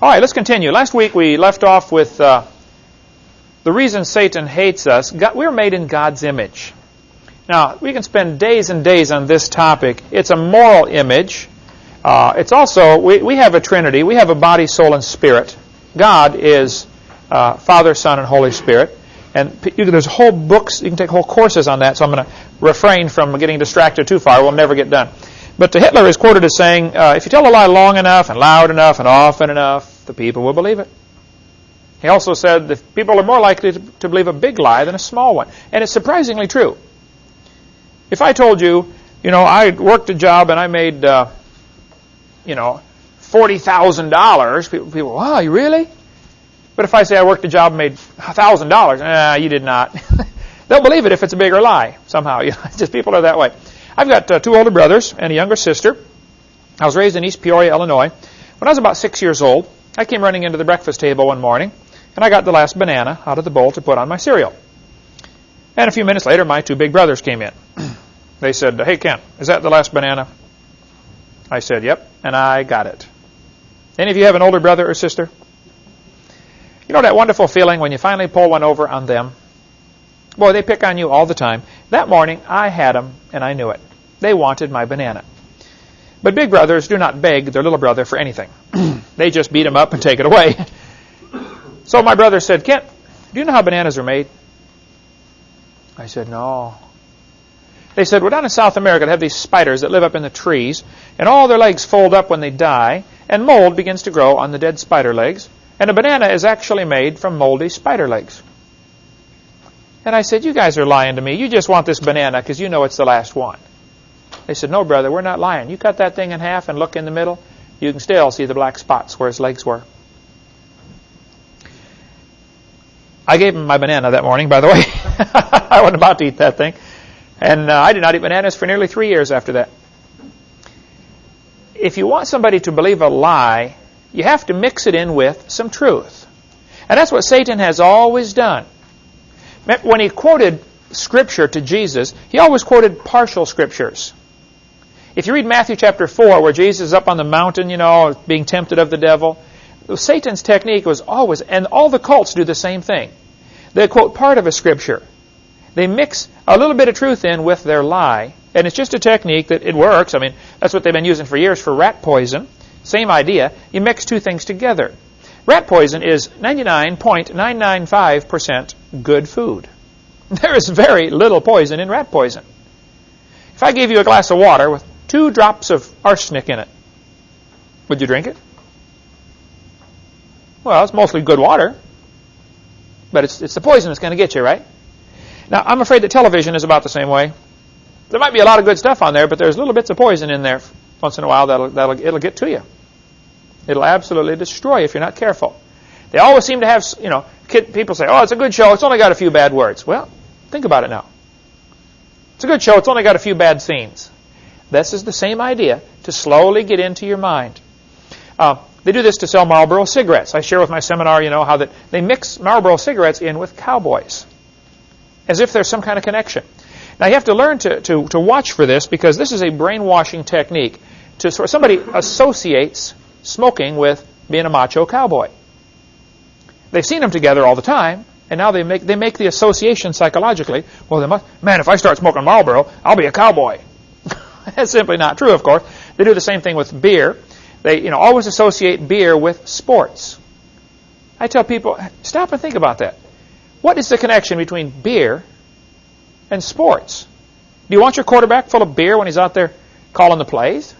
All right, let's continue. Last week we left off with the reason Satan hates us. We're made in God's image. Now, we can spend days and days on this topic. It's a moral image. It's also, we have a Trinity. We have a body, soul, and spirit. God is Father, Son, and Holy Spirit. And there's whole books, you can take whole courses on that, so I'm going to refrain from getting distracted too far. We'll never get done. But Hitler is quoted as saying, if you tell a lie long enough and loud enough and often enough, the people will believe it. He also said that people are more likely to believe a big lie than a small one. And it's surprisingly true. If I told you, I worked a job and I made, $40,000, people, wow, you really? But if I say I worked a job and made $1,000, you did not. They'll believe it if it's a bigger lie somehow. Just people are that way. I've got two older brothers and a younger sister. I was raised in East Peoria, Illinois. When I was about 6 years old, I came running into the breakfast table one morning, and I got the last banana out of the bowl to put on my cereal. And a few minutes later, my two big brothers came in. They said, hey, Ken, is that the last banana? I said, yep, and I got it. Any of you have an older brother or sister? You know that wonderful feeling when you finally pull one over on them? Boy, they pick on you all the time. That morning, I had them, and I knew it. They wanted my banana. But big brothers do not beg their little brother for anything. They just beat him up and take it away. So my brother said, Kent, do you know how bananas are made? I said, no. They said, well, down in South America, they have these spiders that live up in the trees, and all their legs fold up when they die, and mold begins to grow on the dead spider legs, and a banana is actually made from moldy spider legs. And I said, you guys are lying to me. You just want this banana because you know it's the last one. They said, no, brother, we're not lying. You cut that thing in half and look in the middle, you can still see the black spots where his legs were. I gave him my banana that morning, by the way. I wasn't about to eat that thing. And I did not eat bananas for nearly 3 years after that. If you want somebody to believe a lie, you have to mix it in with some truth. And that's what Satan has always done. When he quoted Scripture to Jesus, he always quoted partial Scriptures. If you read Matthew chapter 4, where Jesus is up on the mountain, being tempted of the devil, Satan's technique was always, and all the cults do the same thing. They quote part of a Scripture. They mix a little bit of truth in with their lie, and it's just a technique that it works. I mean, that's what they've been using for years for rat poison. Same idea. You mix two things together. Rat poison is 99.995% good food. There is very little poison in rat poison. If I gave you a glass of water with 2 drops of arsenic in it, would you drink it? Well, it's mostly good water, but it's the poison that's going to get you, right? Now, I'm afraid that television is about the same way. There might be a lot of good stuff on there, but there's little bits of poison in there once in a while it'll get to you. It'll absolutely destroy you if you're not careful. They always seem to have, people say, oh, it's a good show. It's only got a few bad words. Well, think about it now. It's a good show. It's only got a few bad scenes. This is the same idea to slowly get into your mind. They do this to sell Marlboro cigarettes. I share with my seminar, how that they mix Marlboro cigarettes in with cowboys, as if there's some kind of connection. Now, you have to learn to watch for this, because this is a brainwashing technique. Somebody associates smoking with being a macho cowboy. They've seen them together all the time, and now they make the association psychologically. Well, man, if I start smoking Marlboro, I'll be a cowboy. That's simply not true, of course. They do the same thing with beer. They always associate beer with sports. I tell people, stop and think about that. What is the connection between beer and sports? Do you want your quarterback full of beer when he's out there calling the plays? Do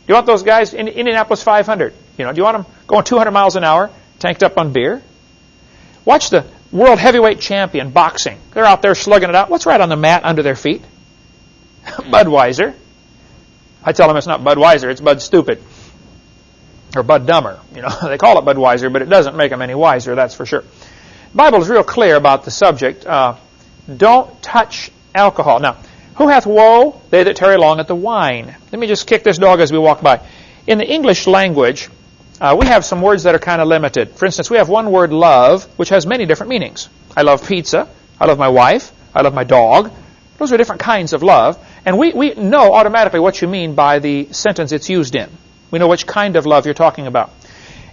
you want those guys in Indianapolis 500? Do you want them going 200 miles an hour, tanked up on beer? Watch the world heavyweight champion boxing. They're out there slugging it out. What's right on the mat under their feet? Budweiser. I tell them it's not Budweiser, it's Bud Stupid. Or Bud Dumber. They call it Budweiser, but it doesn't make them any wiser, that's for sure. The Bible is real clear about the subject. Don't touch alcohol. Now, who hath woe? They that tarry long at the wine. Let me just kick this dog as we walk by. In the English language, we have some words that are kind of limited. For instance, we have one word, love, which has many different meanings. I love pizza. I love my wife. I love my dog. Those are different kinds of love. And we know automatically what you mean by the sentence it's used in. We know which kind of love you're talking about.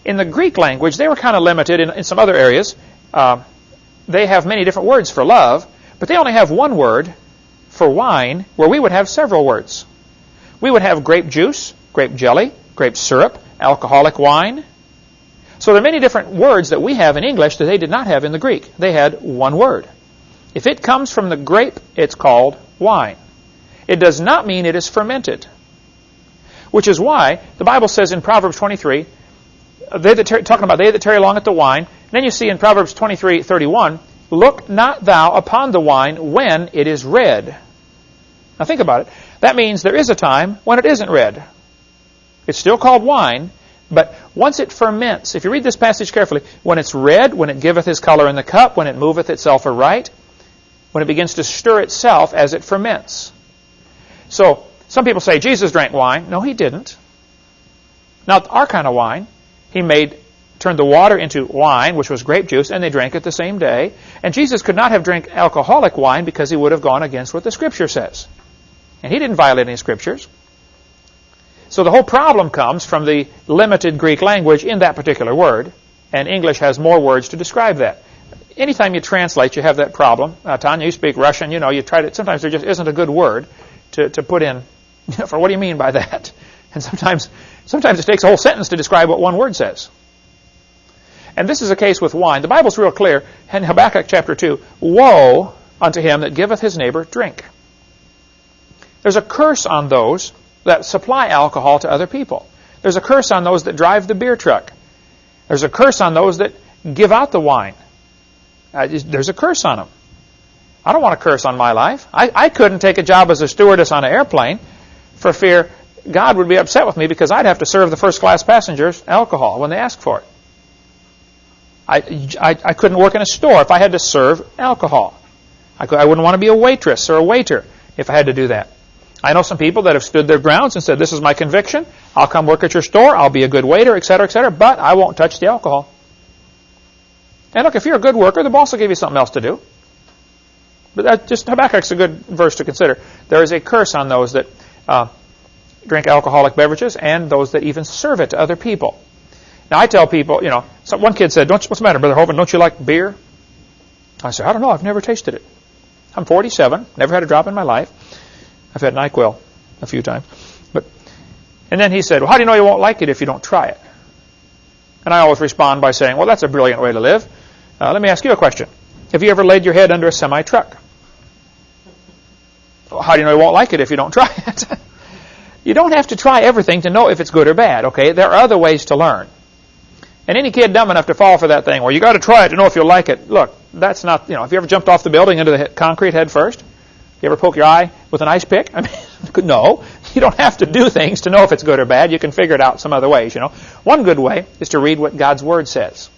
in the Greek language, they were kind of limited in some other areas. They have many different words for love, but they only have one word for wine, where we would have several words. We would have grape juice, grape jelly, grape syrup, alcoholic wine. So there are many different words that we have in English that they did not have in the Greek. They had one word. If it comes from the grape, it's called wine. It does not mean it is fermented, which is why the Bible says in Proverbs 23, talking about they that tarry long at the wine, and then you see in Proverbs 23:31, look not thou upon the wine when it is red. Now think about it. That means there is a time when it isn't red. It's still called wine, but once it ferments, if you read this passage carefully, when it's red, when it giveth his color in the cup, when it moveth itself aright, when it begins to stir itself as it ferments. So, some people say Jesus drank wine. No, he didn't. Not our kind of wine. He turned the water into wine, which was grape juice, and they drank it the same day. And Jesus could not have drank alcoholic wine because he would have gone against what the Scripture says. And he didn't violate any Scriptures. So the whole problem comes from the limited Greek language in that particular word, and English has more words to describe that. Anytime you translate, you have that problem. Tanya, you speak Russian, you try to, sometimes there just isn't a good word to put in for what do you mean by that? And sometimes it takes a whole sentence to describe what one word says. And this is a case with wine. The Bible's real clear in Habakkuk chapter 2, woe unto him that giveth his neighbor drink. There's a curse on those that supply alcohol to other people. There's a curse on those that drive the beer truck. There's a curse on those that give out the wine. There's a curse on them. I don't want a curse on my life. I couldn't take a job as a stewardess on an airplane for fear God would be upset with me because I'd have to serve the first-class passengers alcohol when they ask for it. I couldn't work in a store if I had to serve alcohol. I wouldn't want to be a waitress or a waiter if I had to do that. I know some people that have stood their grounds and said, this is my conviction. I'll come work at your store. I'll be a good waiter, etc., but I won't touch the alcohol. And look, if you're a good worker, the boss will give you something else to do. But Habakkuk's a good verse to consider. There is a curse on those that drink alcoholic beverages and those that even serve it to other people. Now, I tell people, one kid said, what's the matter, Brother Hovind, don't you like beer? I said, I don't know, I've never tasted it. I'm 47, never had a drop in my life. I've had NyQuil a few times. And then he said, well, how do you know you won't like it if you don't try it? And I always respond by saying, well, that's a brilliant way to live. Let me ask you a question. Have you ever laid your head under a semi-truck? Well, how do you know you won't like it if you don't try it? You don't have to try everything to know if it's good or bad, okay? There are other ways to learn. And any kid dumb enough to fall for that thing, well, you got to try it to know if you'll like it. Look, that's not, have you ever jumped off the building into the concrete head first? You ever poke your eye with an ice pick? I mean, no. You don't have to do things to know if it's good or bad. You can figure it out some other ways, One good way is to read what God's Word says.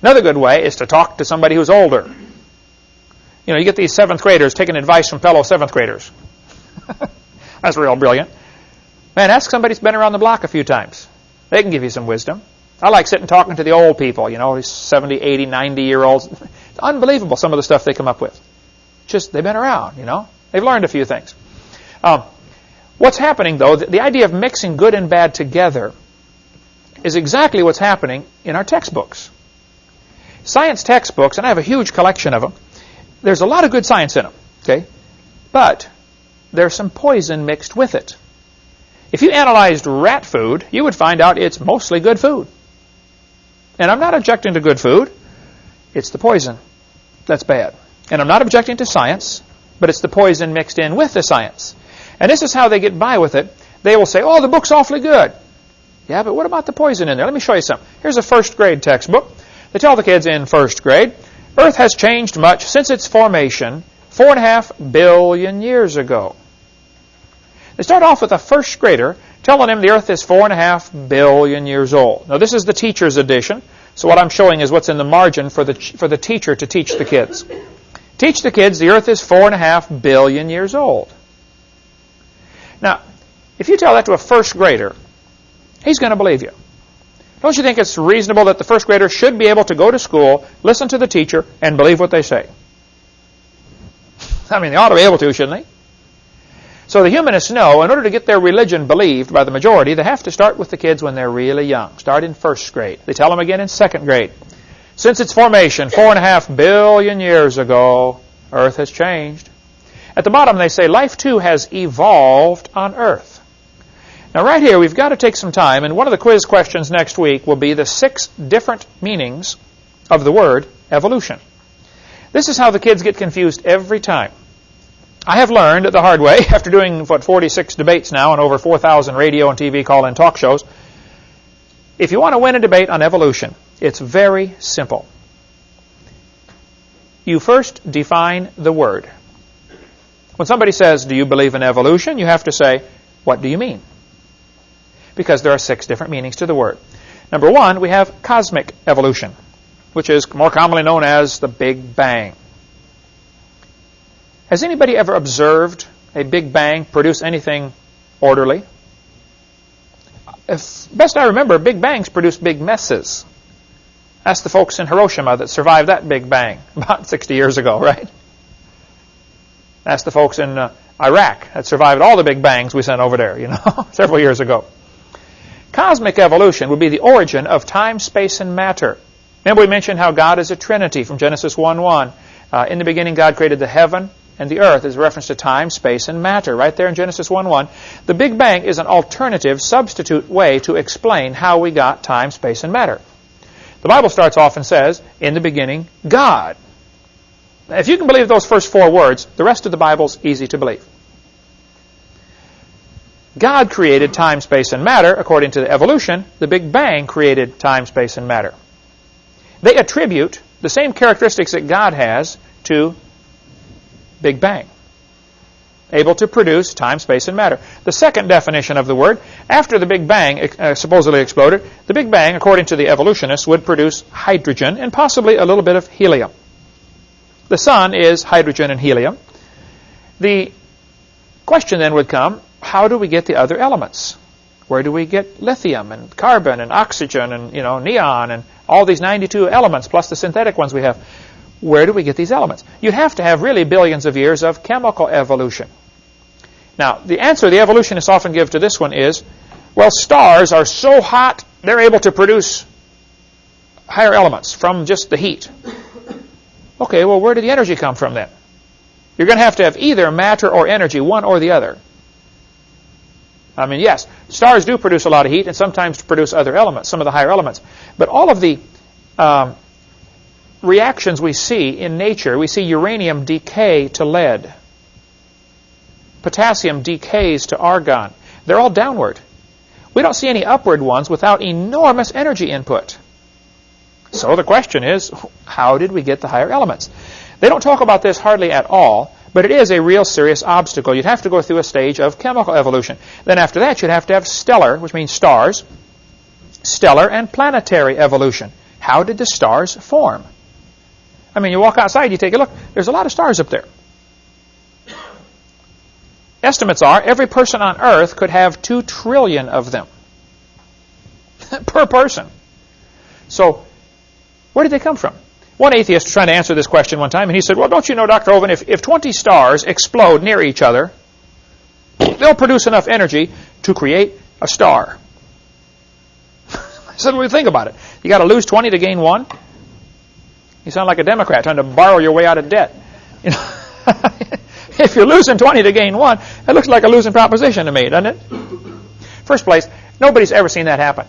Another good way is to talk to somebody who's older. You get these 7th graders taking advice from fellow 7th graders. That's real brilliant. Man, ask somebody who's been around the block a few times. They can give you some wisdom. I like sitting talking to the old people, these 70, 80, 90-year-olds. It's unbelievable, some of the stuff they come up with. Just, they've been around, They've learned a few things. What's happening, though, the idea of mixing good and bad together is exactly what's happening in our textbooks. Science textbooks, and I have a huge collection of them, there's a lot of good science in them, okay? But there's some poison mixed with it. If you analyzed rat food, you would find out it's mostly good food. And I'm not objecting to good food. It's the poison that's bad. And I'm not objecting to science, but it's the poison mixed in with the science. And this is how they get by with it. They will say, oh, the book's awfully good. Yeah, but what about the poison in there? Let me show you something. Here's a first grade textbook. They tell the kids in first grade, Earth has changed much since its formation 4.5 billion years ago. They start off with a first grader telling him the Earth is 4.5 billion years old. Now, this is the teacher's edition. So what I'm showing is what's in the margin for the teacher to teach the kids. Teach the kids the Earth is 4.5 billion years old. Now, if you tell that to a first grader, he's going to believe you. Don't you think it's reasonable that the first grader should be able to go to school, listen to the teacher, and believe what they say? I mean, they ought to be able to, shouldn't they? So the humanists know in order to get their religion believed by the majority, they have to start with the kids when they're really young. Start in first grade. They tell them again in second grade. Since its formation 4.5 billion years ago, Earth has changed. At the bottom they say life too has evolved on Earth. Now right here we've got to take some time, and one of the quiz questions next week will be the 6 different meanings of the word evolution. This is how the kids get confused every time. I have learned the hard way, after doing, 46 debates now and over 4,000 radio and TV call-in talk shows, if you want to win a debate on evolution, it's very simple. You first define the word. When somebody says, do you believe in evolution? You have to say, what do you mean? Because there are 6 different meanings to the word. Number 1, we have cosmic evolution, which is more commonly known as the Big Bang. Has anybody ever observed a Big Bang produce anything orderly? If best I remember, Big Bangs produce big messes. Ask the folks in Hiroshima that survived that Big Bang about 60 years ago, right? Ask the folks in Iraq that survived all the Big Bangs we sent over there, several years ago. Cosmic evolution would be the origin of time, space, and matter. Remember we mentioned how God is a Trinity from Genesis 1:1. In the beginning God created the heaven and the earth is a reference to time, space, and matter, right there in Genesis 1:1. The Big Bang is an alternative, substitute way to explain how we got time, space, and matter. The Bible starts off and says, in the beginning, God. Now, if you can believe those first 4 words, the rest of the Bible's easy to believe. God created time, space, and matter. According to the evolution, the Big Bang created time, space, and matter. They attribute the same characteristics that God has to Big Bang, able to produce time, space, and matter. The second definition of the word, after the Big Bang supposedly exploded, the Big Bang, according to the evolutionists, would produce hydrogen and possibly a little bit of helium. The sun is hydrogen and helium. The question then would come, how do we get the other elements? Where do we get lithium and carbon and oxygen and neon and all these 92 elements plus the synthetic ones we have? Where do we get these elements? You'd have to have really billions of years of chemical evolution. Now, the answer the evolutionists often give to this one is, well, stars are so hot, they're able to produce higher elements from just the heat. Okay, well, where did the energy come from then? You're going to have either matter or energy, one or the other. I mean, yes, stars do produce a lot of heat and sometimes produce other elements, some of the higher elements. But all of the reactions we see in nature, we see uranium decay to lead. Potassium decays to argon. They're all downward. We don't see any upward ones without enormous energy input. So the question is, how did we get the higher elements? They don't talk about this hardly at all, but it is a real serious obstacle. You'd have to go through a stage of chemical evolution. Then after that, you'd have to have stellar, which means stars, stellar and planetary evolution. How did the stars form? I mean, you walk outside, you take a look, there's a lot of stars up there. Estimates are every person on Earth could have 2 trillion of them per person. So, where did they come from? One atheist was trying to answer this question one time, and he said, well, don't you know, Dr. Oven, if 20 stars explode near each other, they'll produce enough energy to create a star. I said, well, think about it. You got to lose 20 to gain 1? You sound like a Democrat trying to borrow your way out of debt. If you're losing 20 to gain 1, it looks like a losing proposition to me, doesn't it? First place, nobody's ever seen that happen.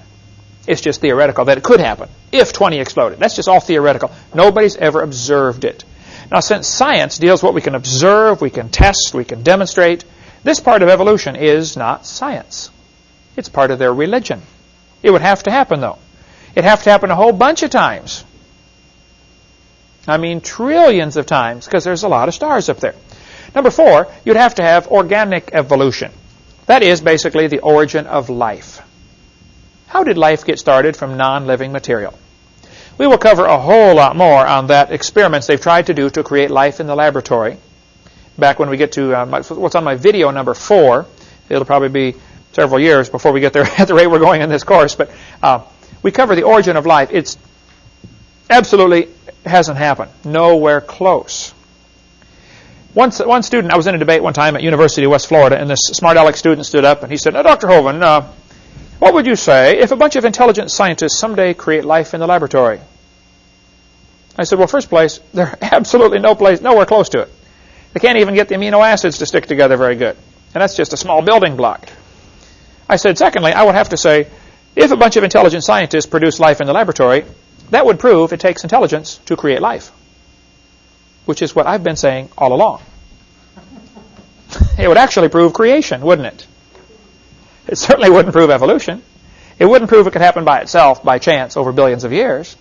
It's just theoretical that it could happen if 20 exploded. That's just all theoretical. Nobody's ever observed it. Now, since science deals with what we can observe, we can test, we can demonstrate, this part of evolution is not science. It's part of their religion. It would have to happen, though. It'd have to happen a whole bunch of times. I mean, trillions of times, because there's a lot of stars up there. Number 4, you'd have to have organic evolution. That is basically the origin of life. How did life get started from non-living material? We will cover a whole lot more on that experiments they've tried to do to create life in the laboratory. Back when we get to what's on my video number 4, it'll probably be several years before we get there at the rate we're going in this course. But we cover the origin of life. It's absolutely hasn't happened. Nowhere close. One student, I was in a debate one time at University of West Florida, and this smart aleck student stood up and he said, "Now, Dr. Hovind, what would you say if a bunch of intelligent scientists someday create life in the laboratory?" I said, well, first place, they're absolutely nowhere close to it. They can't even get the amino acids to stick together very good. And that's just a small building block. I said, secondly, I would have to say, if a bunch of intelligent scientists produce life in the laboratory, that would prove it takes intelligence to create life, which is what I've been saying all along. It would actually prove creation, wouldn't it? It certainly wouldn't prove evolution. It wouldn't prove it could happen by itself, by chance, over billions of years.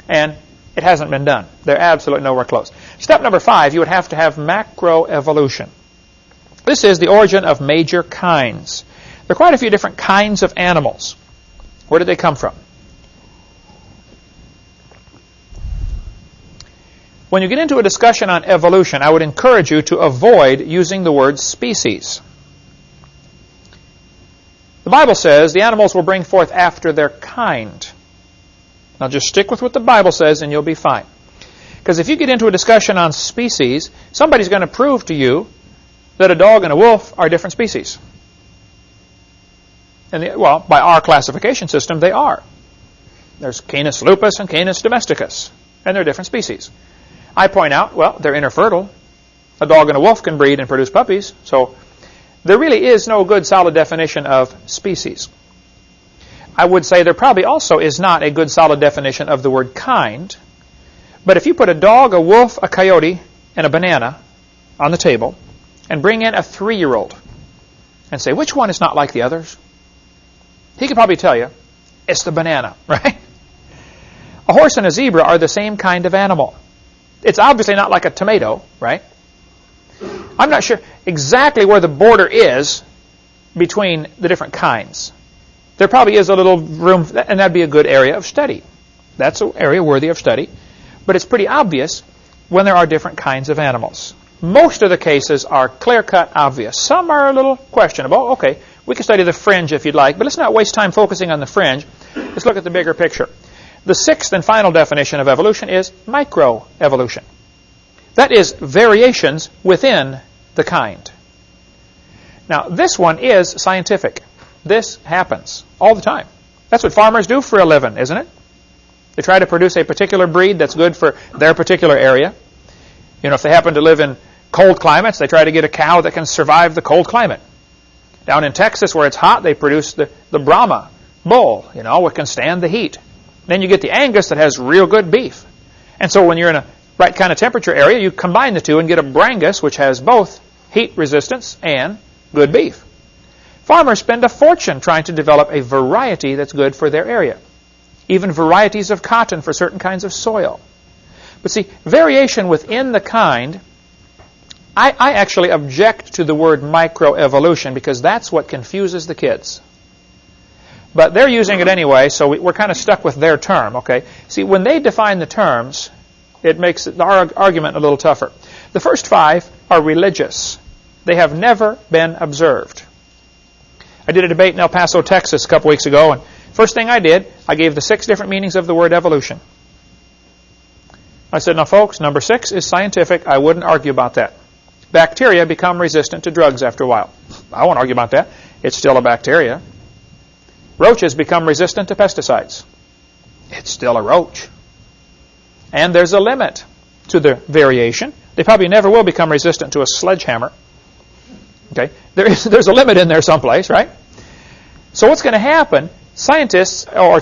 And it hasn't been done. They're absolutely nowhere close. Step number 5, you would have to have macroevolution. This is the origin of major kinds. There are quite a few different kinds of animals. Where did they come from? When you get into a discussion on evolution, I would encourage you to avoid using the word species. The Bible says the animals will bring forth after their kind. Now just stick with what the Bible says and you'll be fine. Because if you get into a discussion on species, somebody's going to prove to you that a dog and a wolf are different species. And well, by our classification system, they are. There's Canis lupus and Canis domesticus, and they're different species. I point out, well, they're interfertile. A dog and a wolf can breed and produce puppies, so there really is no good solid definition of species. I would say there probably also is not a good solid definition of the word kind, but if you put a dog, a wolf, a coyote, and a banana on the table, and bring in a 3-year-old and say, which one is not like the others? He could probably tell you, it's the banana, right? A horse and a zebra are the same kind of animal. It's obviously not like a tomato, right? I'm not sure exactly where the border is between the different kinds. There probably is a little room, and that'd be a good area of study. That's an area worthy of study. But it's pretty obvious when there are different kinds of animals. Most of the cases are clear-cut obvious. Some are a little questionable. Okay, we can study the fringe if you'd like, but let's not waste time focusing on the fringe. Let's look at the bigger picture. The 6th and final definition of evolution is microevolution. That is variations within the kind. Now, this one is scientific. This happens all the time. That's what farmers do for a living, isn't it? They try to produce a particular breed that's good for their particular area. You know, if they happen to live in cold climates, they try to get a cow that can survive the cold climate. Down in Texas, where it's hot, they produce the Brahma bull, you know, which can stand the heat. Then you get the Angus that has real good beef. And so when you're in a right kind of temperature area, you combine the two and get a Brangus, which has both heat resistance and good beef. Farmers spend a fortune trying to develop a variety that's good for their area. Even varieties of cotton for certain kinds of soil. But see, variation within the kind, I actually object to the word microevolution because that's what confuses the kids. But they're using it anyway, so we're kind of stuck with their term, okay? See, when they define the terms, it makes our argument a little tougher. The first 5 are religious. They have never been observed. I did a debate in El Paso, Texas a couple weeks ago, and first thing I did, I gave the 6 different meanings of the word evolution. I said, now folks, number 6 is scientific. I wouldn't argue about that. Bacteria become resistant to drugs after a while. I won't argue about that. It's still a bacteria. Roaches become resistant to pesticides. It's still a roach. And there's a limit to the variation. They probably never will become resistant to a sledgehammer. Okay, there's a limit in there someplace, right? So what's going to happen? Scientists or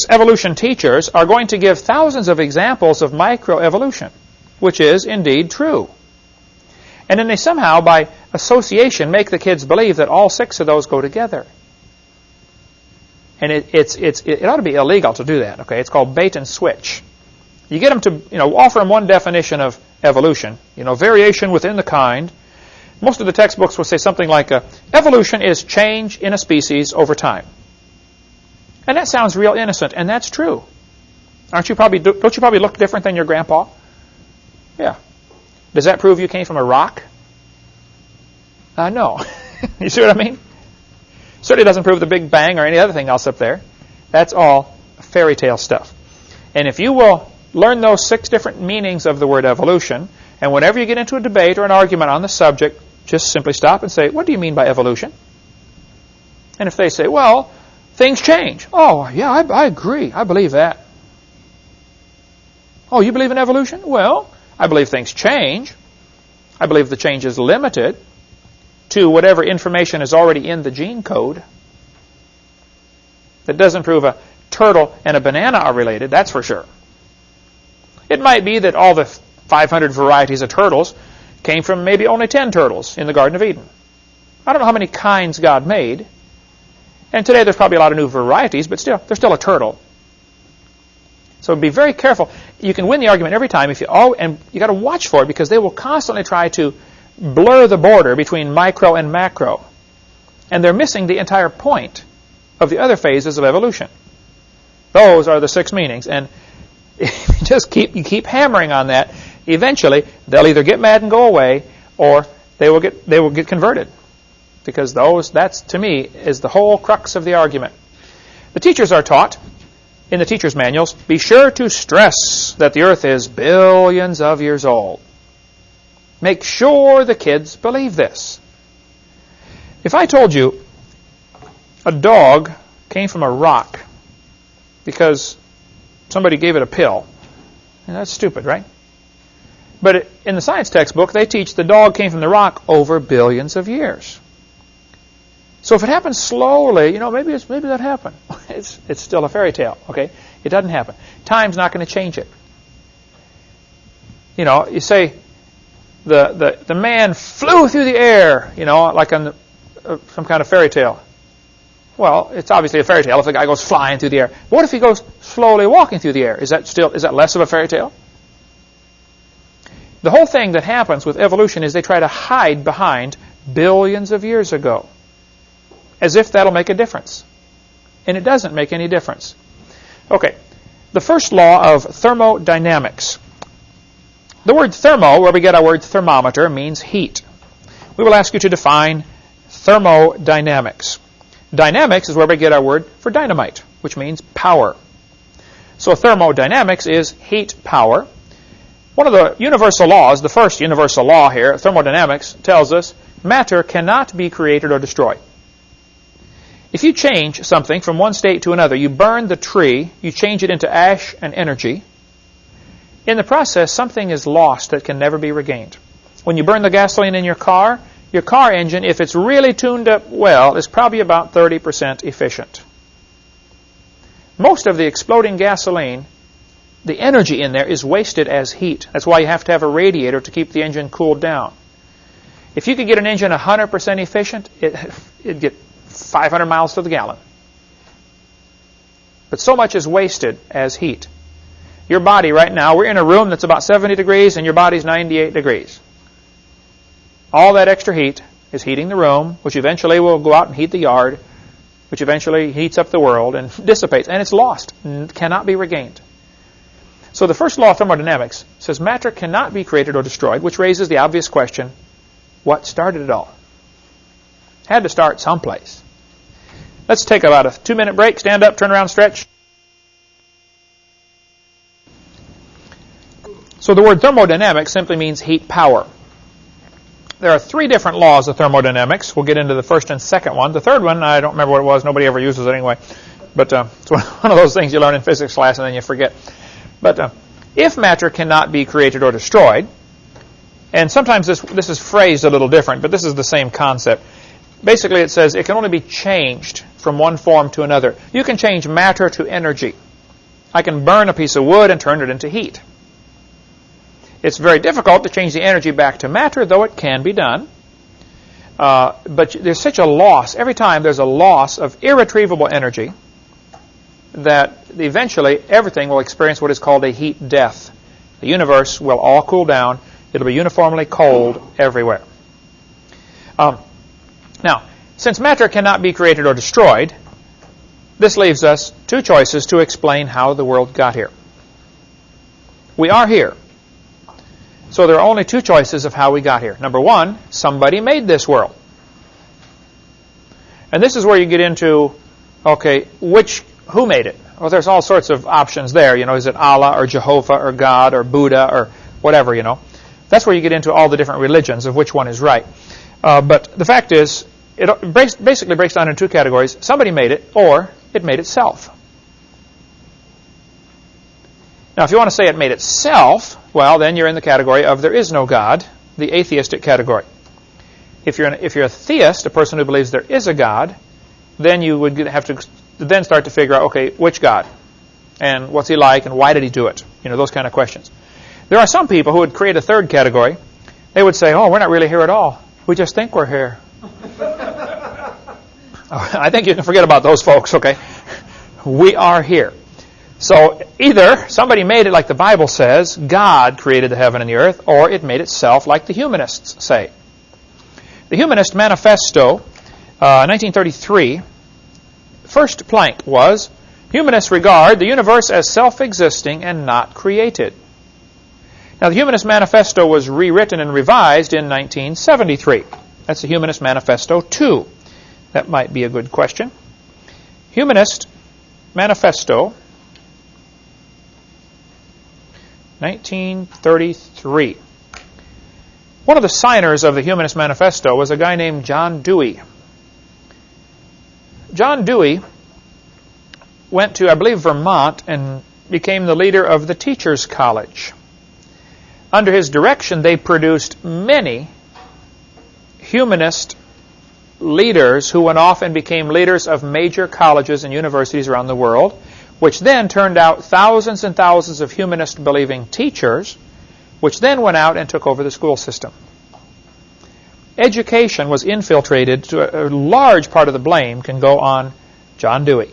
evolution teachers are going to give thousands of examples of microevolution, which is indeed true. And then they somehow, by association, make the kids believe that all 6 of those go together. And it ought to be illegal to do that. Okay, it's called bait and switch. You get them to offer them one definition of evolution, variation within the kind. Most of the textbooks will say something like, evolution is change in a species over time. And that sounds real innocent, and that's true. Don't you probably look different than your grandpa? Yeah. Does that prove you came from a rock? No. You see what I mean? Certainly doesn't prove the Big Bang or any other thing else up there. That's all fairy tale stuff. And if you will learn those 6 different meanings of the word evolution, And whenever you get into a debate or an argument on the subject, just simply stop and say, what do you mean by evolution? And if they say, well, things change. Oh, yeah, I agree. I believe that. Oh, you believe in evolution? Well, I believe things change. I believe the change is limited to whatever information is already in the gene code. That doesn't prove a turtle and a banana are related, that's for sure. It might be that all the 500 varieties of turtles came from maybe only 10 turtles in the Garden of Eden. I don't know how many kinds God made. And today there's probably a lot of new varieties, but still, there's still a turtle. So be very careful. You can win the argument every time, and you got to watch for it, because they will constantly try to blur the border between micro and macro. And they're missing the entire point of the other phases of evolution. Those are the 6 meanings. And if you keep hammering on that, eventually they'll either get mad and go away, or they will get converted. Because that, to me, is the whole crux of the argument. The teachers are taught, in the teacher's manuals, be sure to stress that the earth is billions of years old. Make sure the kids believe this. If I told you a dog came from a rock because somebody gave it a pill, that's stupid, right? But in the science textbook, they teach the dog came from the rock over billions of years. So if it happens slowly, maybe that happened. It's still a fairy tale, okay? It doesn't happen. Time's not going to change it. You say the man flew through the air, like on some kind of fairy tale. Well, it's obviously a fairy tale if the guy goes flying through the air. What if he goes slowly walking through the air? Is that less of a fairy tale? The whole thing that happens with evolution is they try to hide behind billions of years ago, as if that'll make a difference. And it doesn't make any difference. Okay, the first law of thermodynamics. The word thermo, where we get our word thermometer, means heat. We will ask you to define thermodynamics. Dynamics is where we get our word for dynamite, which means power. So thermodynamics is heat power. One of the universal laws, the first universal law here, thermodynamics, tells us matter cannot be created or destroyed. If you change something from one state to another, you burn the tree, you change it into ash and energy. In the process, something is lost that can never be regained. When you burn the gasoline in your car engine, if it's really tuned up well, is probably about 30% efficient. Most of the exploding gasoline, the energy in there is wasted as heat. That's why you have to have a radiator to keep the engine cooled down. If you could get an engine 100% efficient, it'd get 500 miles to the gallon. But so much is wasted as heat. Your body right now, we're in a room that's about 70 degrees and your body's 98 degrees. All that extra heat is heating the room, which eventually will go out and heat the yard, which eventually heats up the world and dissipates. And it's lost, cannot be regained. So the first law of thermodynamics says matter cannot be created or destroyed, which raises the obvious question, what started it all? Had to start someplace. Let's take about a 2-minute break. Stand up, turn around, stretch. So the word thermodynamics simply means heat power. There are 3 different laws of thermodynamics. We'll get into the first and second one. The third one, I don't remember what it was. Nobody ever uses it anyway. But it's one of those things you learn in physics class and then you forget. But if matter cannot be created or destroyed, and sometimes this is phrased a little different, but this is the same concept. Basically, it says it can only be changed from one form to another. You can change matter to energy. I can burn a piece of wood and turn it into heat. It's very difficult to change the energy back to matter, though it can be done. But there's such a loss. Every time there's a loss of irretrievable energy that eventually everything will experience what is called a heat death. The universe will all cool down. It'll be uniformly cold everywhere. Now, since matter cannot be created or destroyed, this leaves us 2 choices to explain how the world got here. We are here. So there are only 2 choices of how we got here. Number 1, somebody made this world. And this is where you get into, okay, who made it? Well, there's all sorts of options there. Is it Allah or Jehovah or God or Buddha or whatever, That's where you get into all the different religions of which one is right. But the fact is, it basically breaks down into two categories. Somebody made it, or it made itself. Now, if you want to say it made itself, well, then you're in the category of there is no God, the atheistic category. If you're a theist, a person who believes there is a God, then you would have to then start to figure out, okay, which God? And what's he like, and why did he do it? You know, those kind of questions. There are some people who would create a third category. They would say, oh, we're not really here at all. We just think we're here. I think you can forget about those folks, okay? We are here. So either somebody made it like the Bible says, God created the heaven and the earth, or it made itself like the humanists say. The Humanist Manifesto, 1933, first plank was, humanists regard the universe as self-existing and not created. Now, the Humanist Manifesto was rewritten and revised in 1973. That's the Humanist Manifesto 2. That might be a good question. Humanist Manifesto, 1933. One of the signers of the Humanist Manifesto was a guy named John Dewey. John Dewey went to, I believe, Vermont and became the leader of the Teachers College. Under his direction, they produced many humanist leaders who went off and became leaders of major colleges and universities around the world, which then turned out thousands and thousands of humanist-believing teachers, which then went out and took over the school system. Education was infiltrated. To a large part of the blame can go on John Dewey,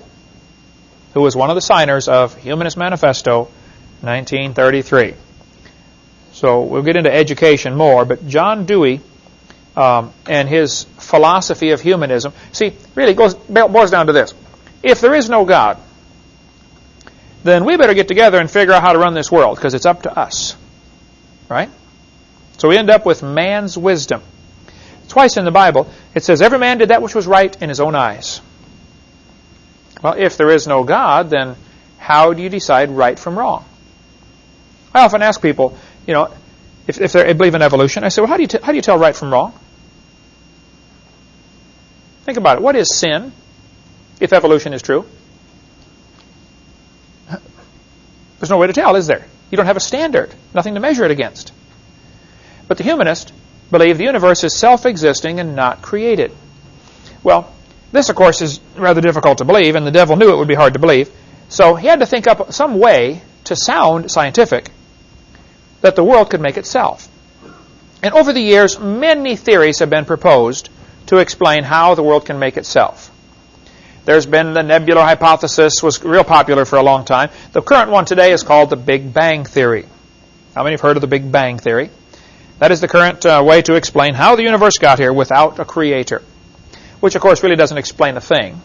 who was one of the signers of Humanist Manifesto, 1933. So we'll get into education more, but John Dewey and his philosophy of humanism, see, really boils down to this. If there is no God, then we better get together and figure out how to run this world, because it's up to us. Right? So we end up with man's wisdom. Twice in the Bible, it says, every man did that which was right in his own eyes. Well, if there is no God, then how do you decide right from wrong? I often ask people, you know, if they believe in evolution, I say, well, how do you tell right from wrong? Think about it. What is sin, if evolution is true? There's no way to tell, is there? You don't have a standard, nothing to measure it against. But the humanists believe the universe is self-existing and not created. Well, this, of course, is rather difficult to believe, and the devil knew it would be hard to believe. So he had to think up some way to sound scientific that the world could make itself. And over the years, many theories have been proposed to explain how the world can make itself. There's been the nebular hypothesis, was real popular for a long time. The current one today is called the Big Bang Theory. How many have heard of the Big Bang Theory? That is the current way to explain how the universe got here without a creator, which, of course, really doesn't explain a thing,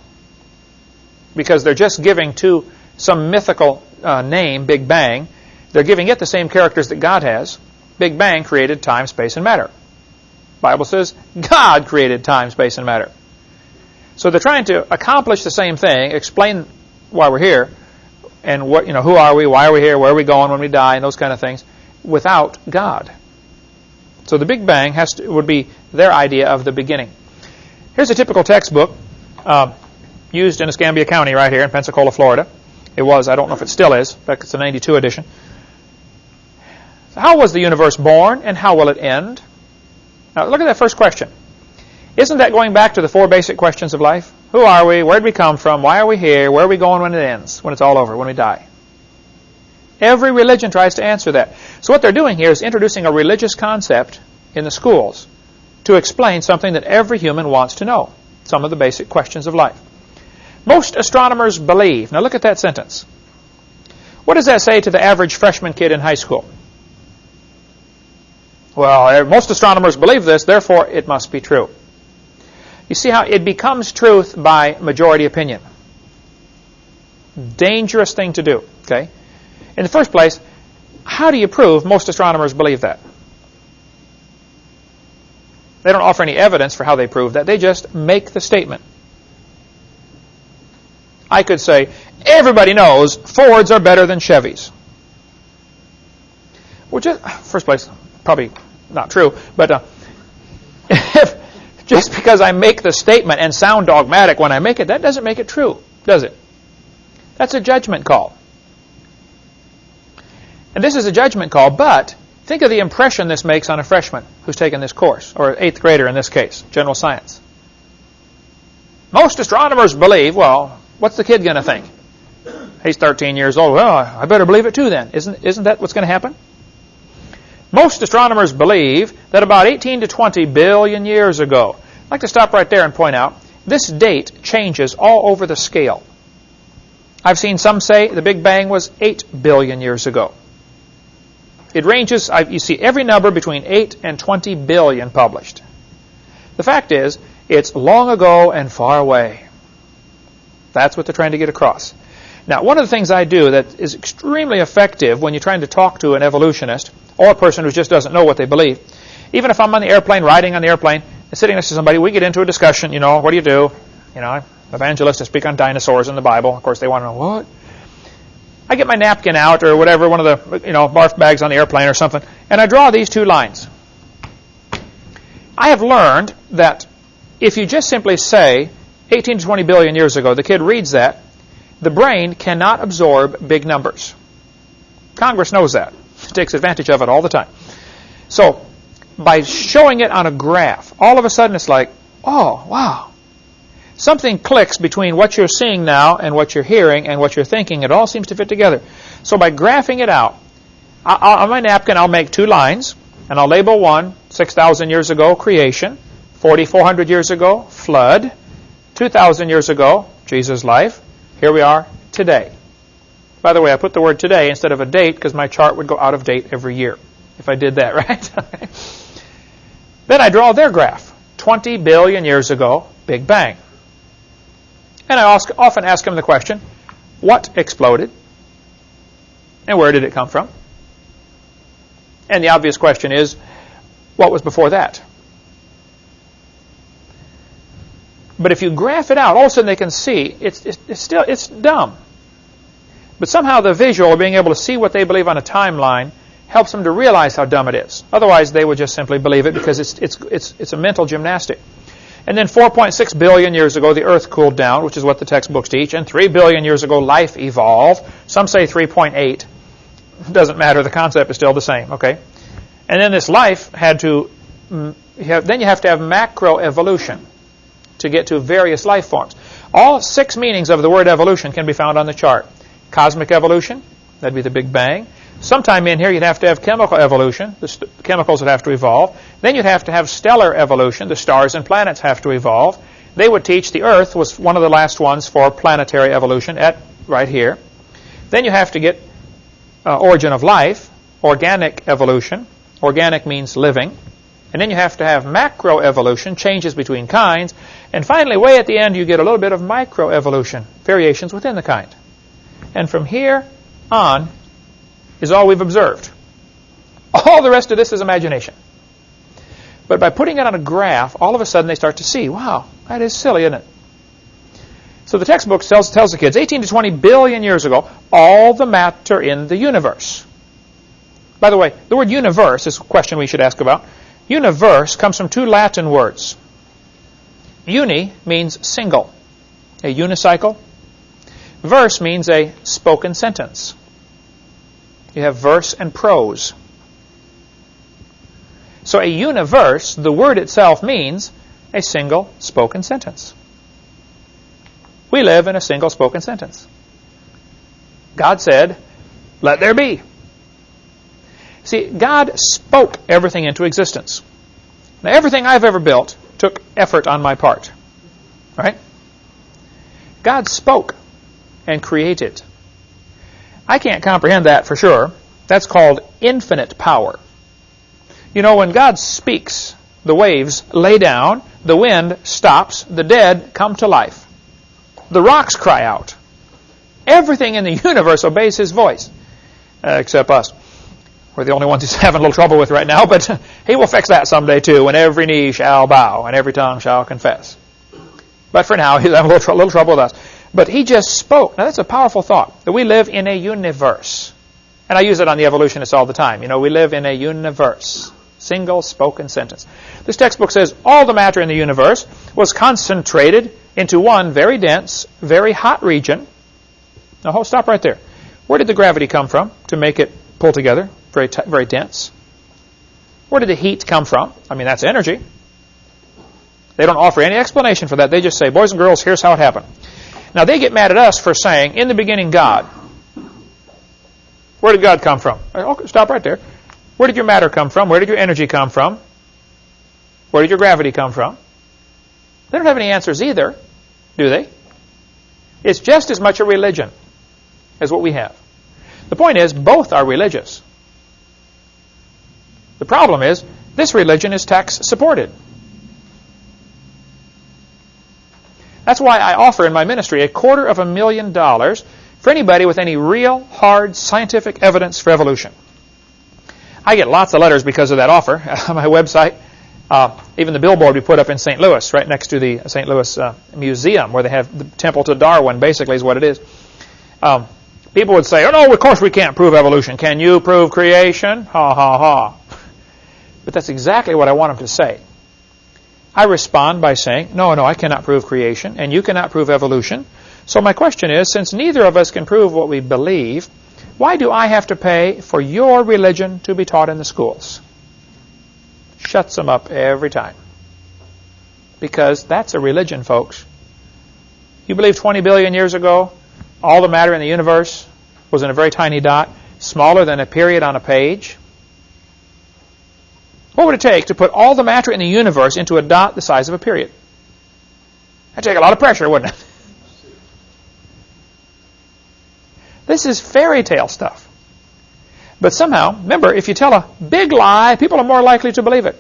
because they're just giving to some mythical name, Big Bang, they're giving it the same characters that God has. Big Bang created time, space, and matter. The Bible says God created time, space, and matter. So they're trying to accomplish the same thing, explain why we're here, and what, you know, who are we, why are we here, where are we going when we die, and those kind of things, without God. So the Big Bang would be their idea of the beginning. Here's a typical textbook used in Escambia County right here in Pensacola, Florida. It was, I don't know if it still is, in fact, it's a 92 edition. So how was the universe born, and how will it end? Now look at that first question. Isn't that going back to the four basic questions of life? Who are we? Where did we come from? Why are we here? Where are we going when it ends? When it's all over, when we die? Every religion tries to answer that. So what they're doing here is introducing a religious concept in the schools to explain something that every human wants to know, some of the basic questions of life. Most astronomers believe. Now look at that sentence. What does that say to the average freshman kid in high school? Well, most astronomers believe this, therefore it must be true. You see how it becomes truth by majority opinion. Dangerous thing to do, okay? In the first place, how do you prove most astronomers believe that? They don't offer any evidence for how they prove that. They just make the statement. I could say, everybody knows Fords are better than Chevys. Which is, first place, probably not true, but just because I make the statement and sound dogmatic when I make it, that doesn't make it true, does it? That's a judgment call. And this is a judgment call, but think of the impression this makes on a freshman who's taken this course, or an 8th grader in this case, general science. Most astronomers believe, well, what's the kid going to think? He's 13 years old. Well, I better believe it too then. Isn't that what's going to happen? Most astronomers believe that about 18 to 20 billion years ago, I'd like to stop right there and point out, this date changes all over the scale. I've seen some say the Big Bang was 8 billion years ago. It ranges, you see every number between 8 and 20 billion published. The fact is, it's long ago and far away. That's what they're trying to get across. Now, one of the things I do that is extremely effective when you're trying to talk to an evolutionist or a person who just doesn't know what they believe, even if I'm on the airplane, riding on the airplane, and sitting next to somebody, we get into a discussion, what do you do? Evangelists speak on dinosaurs in the Bible. Of course, they want to know, what? I get my napkin out or whatever, one of the barf bags on the airplane or something, and I draw these 2 lines. I have learned that if you just simply say 18 to 20 billion years ago, the kid reads that, the brain cannot absorb big numbers. Congress knows that. It takes advantage of it all the time. So by showing it on a graph, all of a sudden it's like, oh, wow. Something clicks between what you're seeing now and what you're hearing and what you're thinking. It all seems to fit together. So by graphing it out, on my napkin I'll make 2 lines, and I'll label one, 6,000 years ago, creation, 4,400 years ago, flood, 2,000 years ago, Jesus' life. Here we are today. By the way, I put the word today instead of a date because my chart would go out of date every year if I did that, right? Then I draw their graph, 20 billion years ago, Big Bang. And I often ask them the question, what exploded? And where did it come from? And the obvious question is, what was before that? But if you graph it out, all of a sudden they can see it's dumb. But somehow the visual, being able to see what they believe on a timeline, helps them to realize how dumb it is. Otherwise, they would just simply believe it because it's a mental gymnastic. And then 4.6 billion years ago, the Earth cooled down, which is what the textbooks teach. And 3 billion years ago, life evolved. Some say 3.8. It doesn't matter. The concept is still the same. Okay. And then this life had to. Then you have to have macroevolution to get to various life forms. All 6 meanings of the word evolution can be found on the chart. Cosmic evolution, that'd be the Big Bang. Sometime in here you'd have to have chemical evolution. The chemicals would have to evolve. Then you'd have to have stellar evolution. The stars and planets have to evolve. They would teach the Earth was one of the last ones for planetary evolution right here. Then you have to get origin of life, organic evolution. Organic means living. And then you have to have macroevolution, changes between kinds. And finally, way at the end, you get a little bit of microevolution, variations within the kind. And from here on is all we've observed. All the rest of this is imagination. But by putting it on a graph, all of a sudden they start to see, wow, that is silly, isn't it? So the textbook tells the kids, 18 to 20 billion years ago, all the matter in the universe. By the way, the word universe is a question we should ask about. Universe comes from 2 Latin words. Uni means single, a unicycle. Verse means a spoken sentence. You have verse and prose. So a universe, the word itself means a single spoken sentence. We live in a single spoken sentence. God said, let there be. See, God spoke everything into existence. Now, everything I've ever built took effort on my part. Right? God spoke and created. I can't comprehend that for sure. That's called infinite power. You know, when God speaks, the waves lay down, the wind stops, the dead come to life. The rocks cry out. Everything in the universe obeys His voice, except us. We're the only ones He's having a little trouble with right now, but He will fix that someday too, when every knee shall bow and every tongue shall confess. But for now, He's having a little trouble with us. But He just spoke. Now, that's a powerful thought, that we live in a universe. And I use it on the evolutionists all the time. You know, we live in a universe. Single spoken sentence. This textbook says all the matter in the universe was concentrated into one very dense, very hot region. Now, stop right there. Where did the gravity come from to make it pull together? Very dense. Where did the heat come from? I mean, that's energy. They don't offer any explanation for that. They just say, boys and girls, here's how it happened. Now, they get mad at us for saying, in the beginning, God. Where did God come from? Okay, stop right there. Where did your matter come from? Where did your energy come from? Where did your gravity come from? They don't have any answers either, do they? It's just as much a religion as what we have. The point is, both are religious. The problem is, this religion is tax-supported. That's why I offer in my ministry $250,000 for anybody with any real, hard, scientific evidence for evolution. I get lots of letters because of that offer on my website. Even the billboard we put up in St. Louis, right next to the St. Louis Museum, where they have the temple to Darwin, basically is what it is. People would say, oh, no, of course we can't prove evolution. Can you prove creation? Ha, ha, ha. But that's exactly what I want them to say. I respond by saying, no, I cannot prove creation, and you cannot prove evolution. So my question is, since neither of us can prove what we believe, why do I have to pay for your religion to be taught in the schools? Shuts them up every time. Because that's a religion, folks. You believe 20 billion years ago, all the matter in the universe was in a very tiny dot, smaller than a period on a page? What would it take to put all the matter in the universe into a dot the size of a period? That'd take a lot of pressure, wouldn't it? This is fairy tale stuff. But somehow, remember, if you tell a big lie, people are more likely to believe it.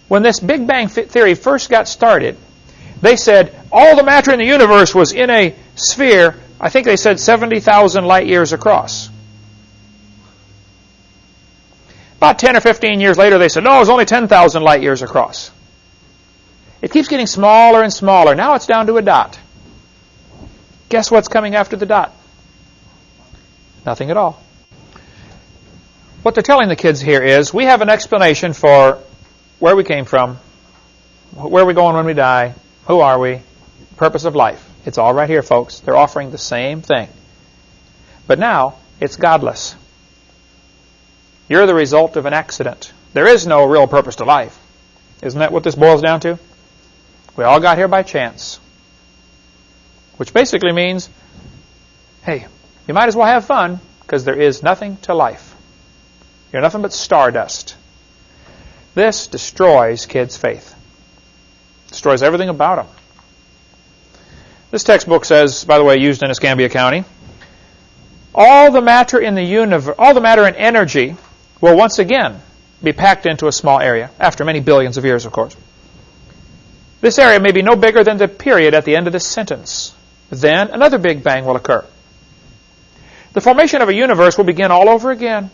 When this Big Bang theory first got started, they said all the matter in the universe was in a sphere, I think they said 70,000 light years across. About 10 or 15 years later, they said, no, it was only 10,000 light years across. It keeps getting smaller and smaller. Now it's down to a dot. Guess what's coming after the dot? Nothing at all. What they're telling the kids here is, we have an explanation for where we came from, where are we going when we die, who are we, purpose of life. It's all right here, folks. They're offering the same thing. But now, it's godless. You're the result of an accident. There is no real purpose to life. Isn't that what this boils down to? We all got here by chance. Which basically means, hey, you might as well have fun, because there is nothing to life. You're nothing but stardust. This destroys kids' faith. Destroys everything about them. This textbook says, by the way, used in Escambia County, all the matter in the universe, all the matter in energy will once again be packed into a small area, after many billions of years, of course. This area may be no bigger than the period at the end of this sentence. Then another Big Bang will occur. The formation of a universe will begin all over again.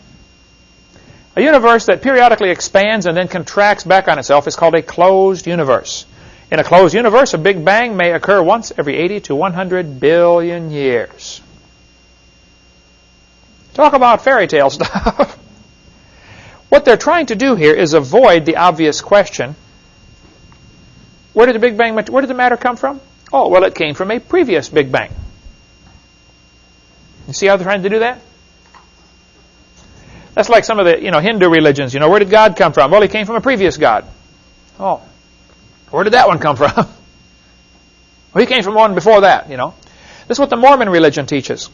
A universe that periodically expands and then contracts back on itself is called a closed universe. In a closed universe, a Big Bang may occur once every 80 to 100 billion years. Talk about fairy tale stuff. What they're trying to do here is avoid the obvious question, where did the matter come from? Oh, well, it came from a previous Big Bang. You see how they're trying to do that? That's like some of the Hindu religions. Where did God come from? Well, he came from a previous God. Oh, where did that one come from? Well, he came from one before that, This is what the Mormon religion teaches.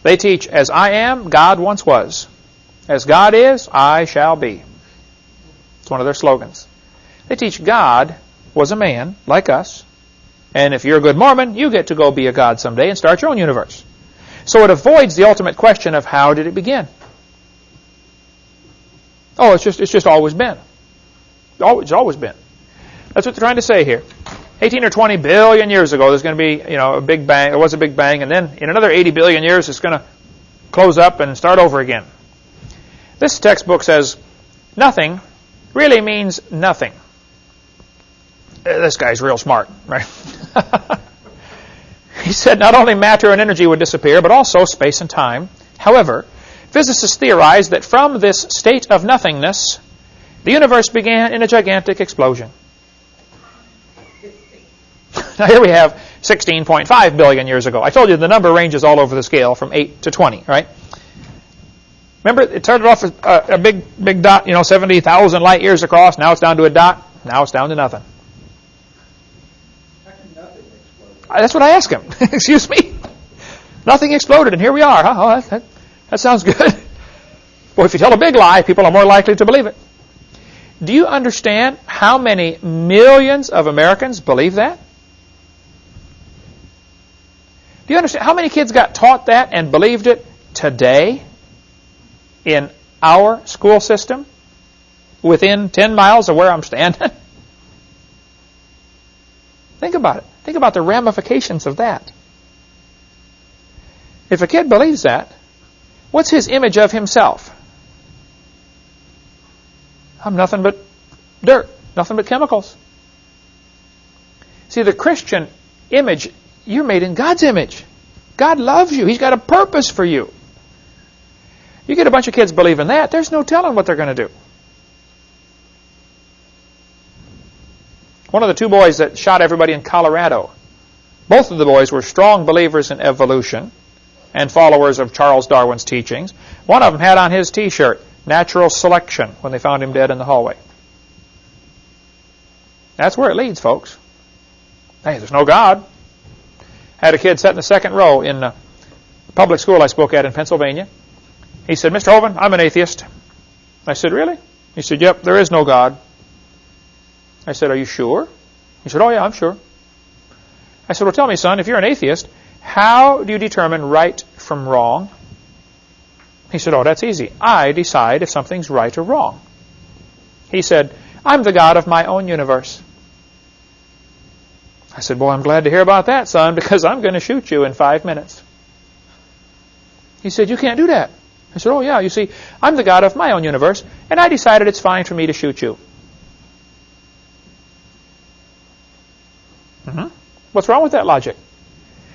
They teach, as I am, God once was. As God is, I shall be. It's one of their slogans. They teach God was a man like us, and if you're a good Mormon, you get to go be a God someday and start your own universe. So it avoids the ultimate question of how did it begin? Oh, it's just always been. It's always been. That's what they're trying to say here. 18 or 20 billion years ago, there's going to be, a Big Bang. There was a Big Bang, and then in another 80 billion years, it's going to close up and start over again. This textbook says nothing really means nothing. This guy's real smart, right? He said not only matter and energy would disappear, but also space and time. However, Physicists theorize that from this state of nothingness, the universe began in a gigantic explosion. Now here we have 16.5 billion years ago. I told you the number ranges all over the scale from 8 to 20, right? Remember, it started off as a big dot, 70,000 light years across. Now it's down to a dot. Now it's down to nothing. How can nothing explode? That's what I asked him. Excuse me? Nothing exploded, and here we are. Huh? Oh, that sounds good. Well, if you tell a big lie, people are more likely to believe it. Do you understand how many millions of Americans believe that? Do you understand how many kids got taught that and believed it today in our school system within 10 miles of where I'm standing? Think about it. Think about the ramifications of that. If a kid believes that, what's his image of himself? I'm nothing but dirt, nothing but chemicals. See, the Christian image, you're made in God's image. God loves you. He's got a purpose for you. You get a bunch of kids believing that, there's no telling what they're going to do. One of the two boys that shot everybody in Colorado, both of the boys were strong believers in evolution and followers of Charles Darwin's teachings. One of them had on his T-shirt, "Natural Selection," when they found him dead in the hallway. That's where it leads, folks. Hey, there's no God. I had a kid sat in the second row in a public school I spoke at in Pennsylvania. He said, "Mr. Hovind, I'm an atheist." I said, "Really?" He said, "Yep, there is no God." I said, "Are you sure?" He said, "Oh, yeah, I'm sure." I said, "Well, tell me, son, if you're an atheist, how do you determine right from wrong?" He said, "Oh, that's easy. I decide if something's right or wrong." He said, "I'm the God of my own universe." I said, "Boy, I'm glad to hear about that, son, because I'm going to shoot you in 5 minutes." He said, "You can't do that." I said, "Oh, yeah, you see, I'm the God of my own universe, and I decided it's fine for me to shoot you." What's wrong with that logic?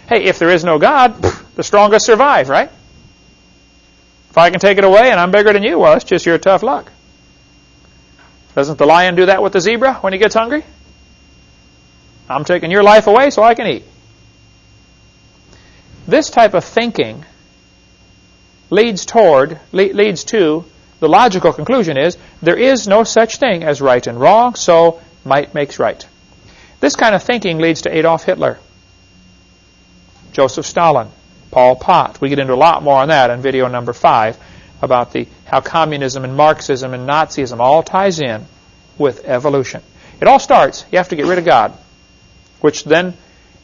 Hey, if there is no God, the strongest survive, right? If I can take it away and I'm bigger than you, well, it's just your tough luck. Doesn't the lion do that with the zebra when he gets hungry? I'm taking your life away so I can eat. This type of thinking leads to the logical conclusion is there is no such thing as right and wrong, so might makes right. This kind of thinking leads to Adolf Hitler, Joseph Stalin, Pol Pot. We get into a lot more on that in video number 5 about how communism and Marxism and Nazism all ties in with evolution. It all starts, you have to get rid of God, which then,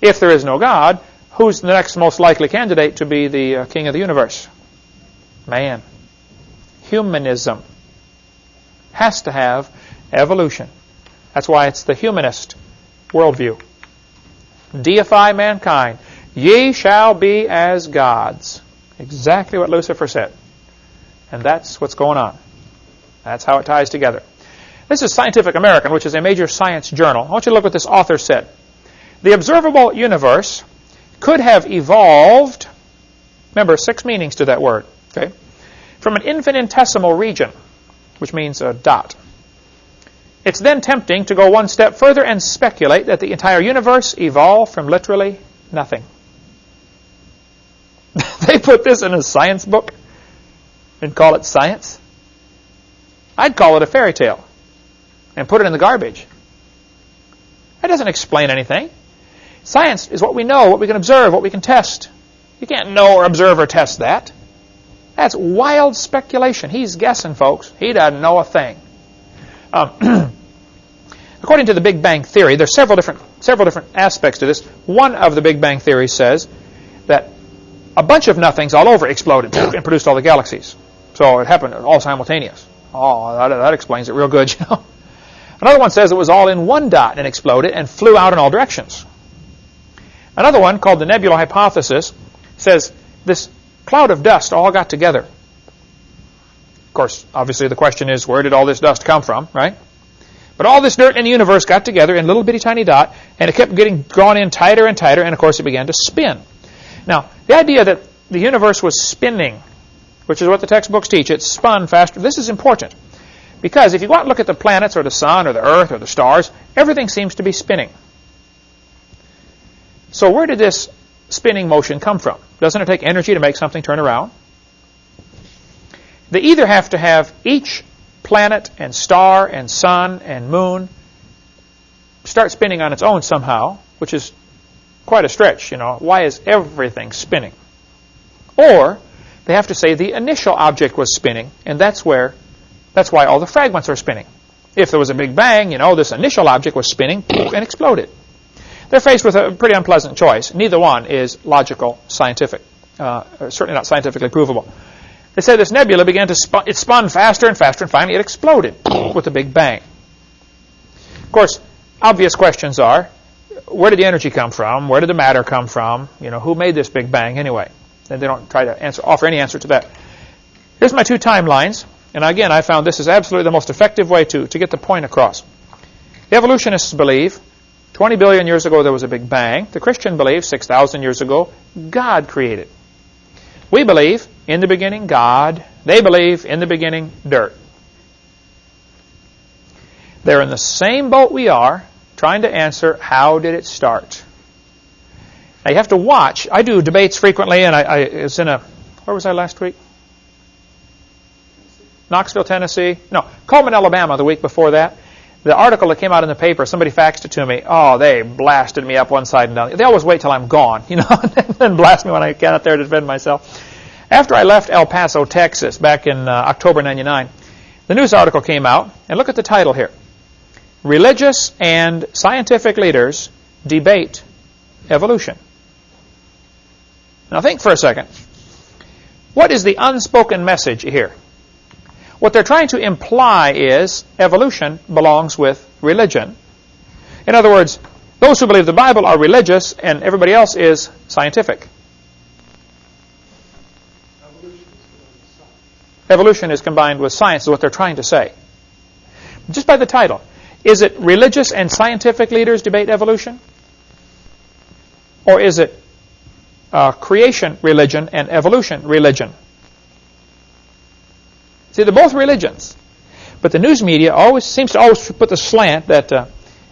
if there is no God, who's the next most likely candidate to be the king of the universe? Man. Humanism has to have evolution. That's why it's the humanist worldview. Deify mankind. Ye shall be as gods. Exactly what Lucifer said. And that's what's going on. That's how it ties together. This is Scientific American, which is a major science journal. I want you to look what this author said. The observable universe could have evolved, remember, 6 meanings to that word, okay, from an infinitesimal region, which means a dot. It's then tempting to go one step further and speculate that the entire universe evolved from literally nothing. They put this in a science book and call it science. I'd call it a fairy tale and put it in the garbage. That doesn't explain anything. Science is what we know, what we can observe, what we can test. You can't know or observe or test that. That's wild speculation. He's guessing, folks. He doesn't know a thing. According to the Big Bang Theory, there's several different aspects to this. One of the Big Bang Theory says that a bunch of nothings all over exploded and produced all the galaxies. So it happened all simultaneous. Oh, that explains it real good, you know. Another one says it was all in one dot and exploded and flew out in all directions. Another one, called the nebula hypothesis, says this cloud of dust all got together. Of course, obviously the question is, where did all this dust come from, right? But all this dirt in the universe got together in a little bitty tiny dot, and it kept getting drawn in tighter and tighter, and of course it began to spin. Now, the idea that the universe was spinning which is what the textbooks teach. It spun faster. This is important because if you go out and look at the planets or the sun or the earth or the stars, everything seems to be spinning. So where did this spinning motion come from? Doesn't it take energy to make something turn around? They either have to have each planet and star and sun and moon start spinning on its own somehow, which is quite a stretch. Why is everything spinning? Or they have to say the initial object was spinning, and that's why all the fragments are spinning. If there was a Big Bang, this initial object was spinning and exploded. They're faced with a pretty unpleasant choice. Neither one is logical, scientific, certainly not scientifically provable. They say this nebula began to spun. It spun faster and faster, and finally it exploded with a Big Bang. Of course, obvious questions are, where did the energy come from? Where did the matter come from? Who made this Big Bang anyway? And they don't try to offer any answer to that. Here's my two timelines. And again, I found this is absolutely the most effective way to get the point across. The evolutionists believe 20 billion years ago there was a Big Bang. The Christian believes 6,000 years ago God created. We believe in the beginning God. They believe in the beginning dirt. They're in the same boat we are, trying to answer how did it start. Now you have to watch. I do debates frequently, and I was in where was I last week? Knoxville, Tennessee. No, Coleman, Alabama the week before that. The article that came out in the paper, somebody faxed it to me. Oh, they blasted me up one side and down. They always wait till I'm gone, and then blast me when I get out there to defend myself. After I left El Paso, Texas, back in October 99, the news article came out, and look at the title here. Religious and scientific leaders debate evolution. Now think for a second. What is the unspoken message here? What they're trying to imply is evolution belongs with religion. In other words, those who believe the Bible are religious and everybody else is scientific. Evolution is combined with science is what they're trying to say. Just by the title. Is it religious and scientific leaders debate evolution? Or is it creation religion and evolution religion? See, they're both religions. But the news media seems to always put the slant that,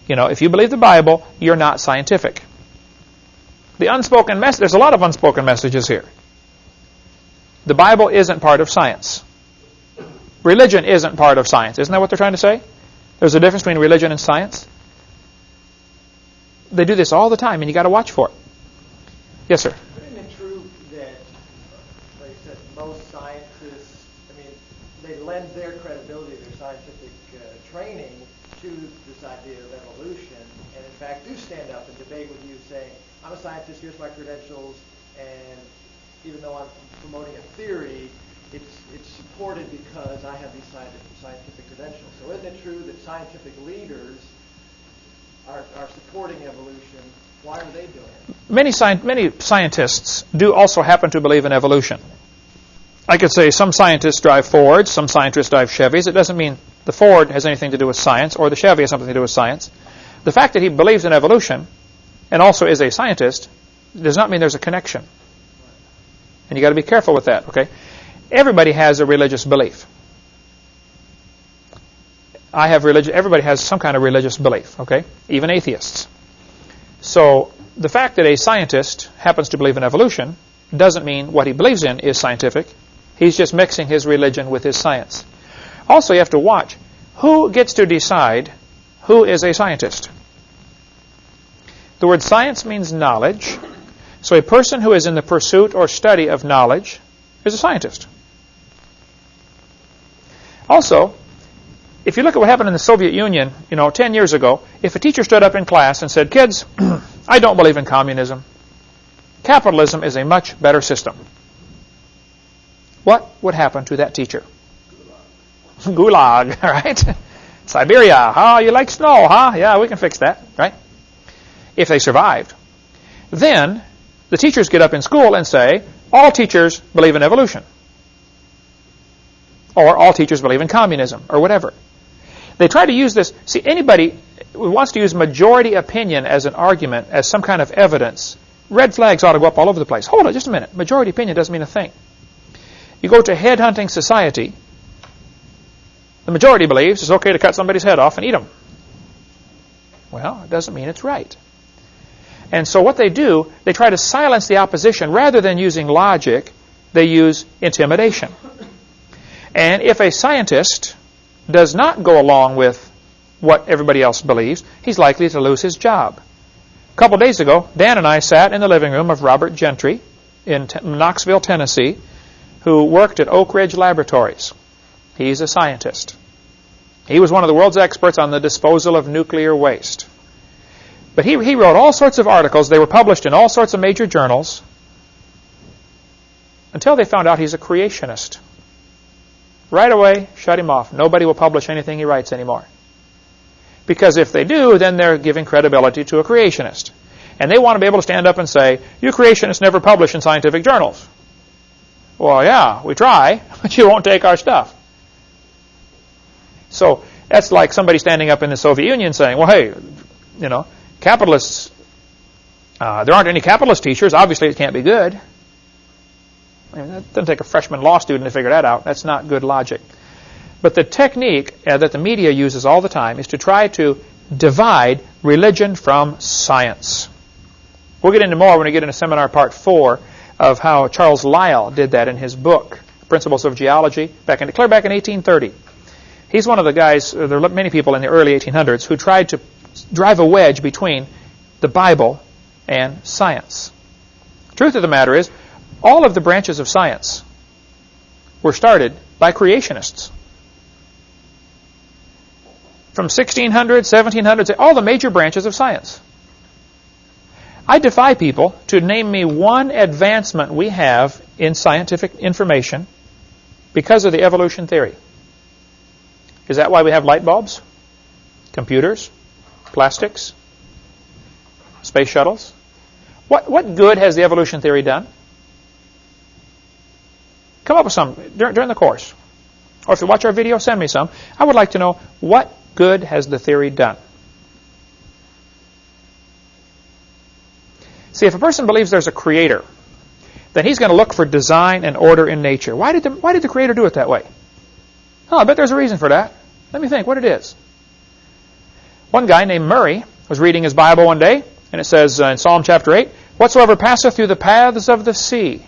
if you believe the Bible, you're not scientific. The unspoken message, there's a lot of unspoken messages here. The Bible isn't part of science. Religion isn't part of science. Isn't that what they're trying to say? There's a difference between religion and science. They do this all the time, and you got to watch for it. Yes, sir. Isn't it true that, like I said, most scientists, they lend their credibility, their scientific training to this idea of evolution, and in fact do stand up and debate with you saying, I'm a scientist, here's my credentials, and even though I'm promoting a theory, it's supported because I have these scientific credentials. So isn't it true that scientific leaders are supporting evolution? Why are they doing it? Many scientists do also happen to believe in evolution. I could say some scientists drive Fords, some scientists drive Chevys. It doesn't mean the Ford has anything to do with science or the Chevy has something to do with science. The fact that he believes in evolution and also is a scientist does not mean there's a connection. And you got to be careful with that, okay? Everybody has a religious belief. Everybody has some kind of religious belief, okay? Even atheists. So the fact that a scientist happens to believe in evolution doesn't mean what he believes in is scientific. He's just mixing his religion with his science. Also, you have to watch who gets to decide who is a scientist. The word science means knowledge. So a person who is in the pursuit or study of knowledge is a scientist. Also, if you look at what happened in the Soviet Union, 10 years ago, if a teacher stood up in class and said, kids, I don't believe in communism. Capitalism is a much better system. What would happen to that teacher? Gulag, right? Siberia, huh? You like snow, huh? Yeah, we can fix that, right? If they survived. Then the teachers get up in school and say, all teachers believe in evolution. Or all teachers believe in communism, or whatever. They try to use this. See, anybody who wants to use majority opinion as an argument, as some kind of evidence, red flags ought to go up all over the place. Hold on just a minute. Majority opinion doesn't mean a thing. You go to headhunting society, the majority believes it's okay to cut somebody's head off and eat them. Well, it doesn't mean it's right. And so what they do, they try to silence the opposition. Rather than using logic, they use intimidation. And if a scientist does not go along with what everybody else believes, he's likely to lose his job. A couple days ago, Dan and I sat in the living room of Robert Gentry in Knoxville, Tennessee, who worked at Oak Ridge Laboratories. He's a scientist. He was one of the world's experts on the disposal of nuclear waste. But he wrote all sorts of articles. They were published in all sorts of major journals until they found out he's a creationist. Right away, shut him off. Nobody will publish anything he writes anymore. Because if they do, then they're giving credibility to a creationist. And they want to be able to stand up and say, you creationists never publish in scientific journals. Well, yeah, we try, but you won't take our stuff. So that's like somebody standing up in the Soviet Union saying, well, hey, capitalists, there aren't any capitalist teachers. Obviously, it can't be good. I mean, that doesn't take a freshman law student to figure that out. That's not good logic. But the technique that the media uses all the time is to try to divide religion from science. We'll get into more when we get into seminar part 4 of how Charles Lyell did that in his book, Principles of Geology, clear back in 1830. He's one of the guys, there are many people in the early 1800s, who tried to drive a wedge between the Bible and science. The truth of the matter is, all of the branches of science were started by creationists. From 1600, 1700, all the major branches of science. I defy people to name me one advancement we have in scientific information because of the evolution theory. Is that why we have light bulbs, computers, plastics, space shuttles? What good has the evolution theory done? Come up with some during the course. Or if you watch our video, send me some. I would like to know, what good has the theory done? See, if a person believes there's a creator, then he's going to look for design and order in nature. Why did the creator do it that way? Oh, I bet there's a reason for that. Let me think what it is. One guy named Murray was reading his Bible one day, and it says in Psalm chapter 8, whatsoever passeth through the paths of the sea.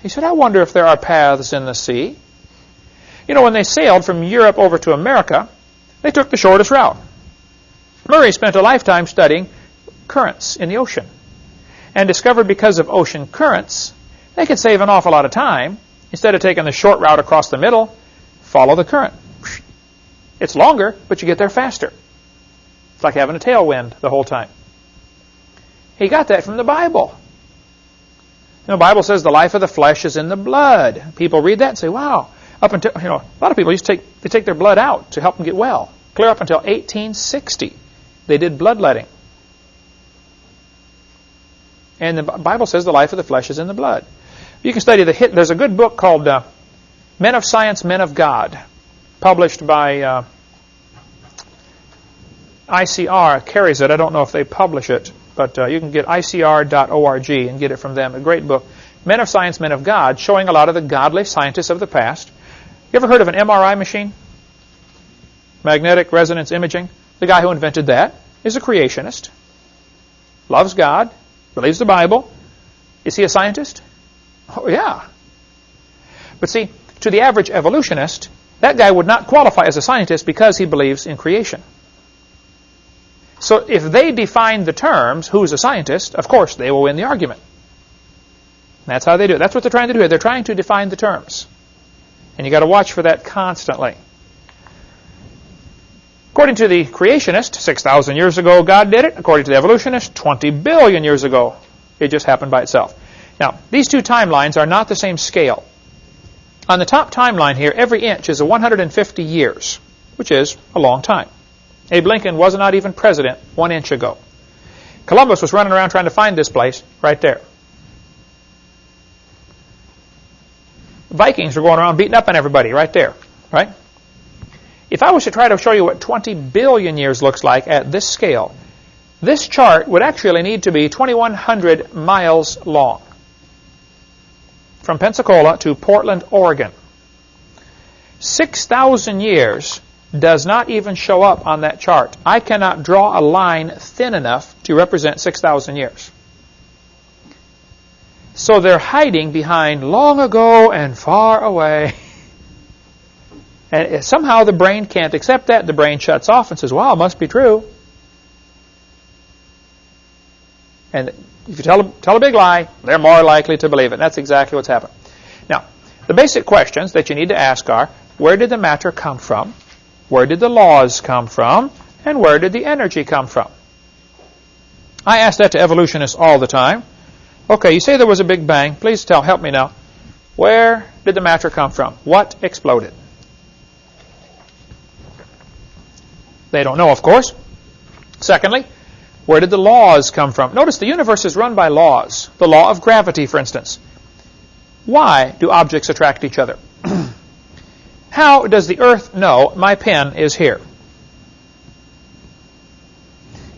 He said, I wonder if there are paths in the sea. When they sailed from Europe over to America, they took the shortest route. Murray spent a lifetime studying currents in the ocean and discovered because of ocean currents, they could save an awful lot of time. Instead of taking the short route across the middle, follow the current. It's longer, but you get there faster. It's like having a tailwind the whole time. He got that from the Bible. The Bible says the life of the flesh is in the blood. People read that and say, wow. Up until, a lot of people take their blood out to help them get well. Clear up until 1860, they did bloodletting. And the Bible says the life of the flesh is in the blood. You can study there's a good book called Men of Science, Men of God, published by ICR, carries it. I don't know if they publish it, but you can get icr.org and get it from them. A great book. Men of Science, Men of God, showing a lot of the godly scientists of the past. You ever heard of an MRI machine? Magnetic resonance imaging. The guy who invented that is a creationist. Loves God. Believes the Bible. Is he a scientist? Oh, yeah. But see, to the average evolutionist, that guy would not qualify as a scientist because he believes in creation. So if they define the terms, who's a scientist, of course they will win the argument. That's how they do it. That's what they're trying to do here. They're trying to define the terms. And you've got to watch for that constantly. According to the creationist, 6,000 years ago God did it. According to the evolutionist, 20 billion years ago it just happened by itself. Now, these two timelines are not the same scale. On the top timeline here, every inch is 150 years, which is a long time. Abe Lincoln was not even president 1 inch ago. Columbus was running around trying to find this place right there. Vikings were going around beating up on everybody right there, right? If I was to try to show you what 20 billion years looks like at this scale, this chart would actually need to be 2,100 miles long. from Pensacola to Portland, Oregon. 6,000 years does not even show up on that chart. I cannot draw a line thin enough to represent 6,000 years. So they're hiding behind long ago and far away. And somehow the brain can't accept that. The brain shuts off and says, wow, it must be true. And if you tell a big lie, they're more likely to believe it. And that's exactly what's happened. Now, the basic questions that you need to ask are, where did the matter come from? Where did the laws come from? And where did the energy come from? I ask that to evolutionists all the time. Okay, you say there was a Big Bang. Please help me now. Where did the matter come from? What exploded? They don't know, of course. Secondly, where did the laws come from? Notice the universe is run by laws. The law of gravity, for instance. Why do objects attract each other? How does the Earth know my pen is here?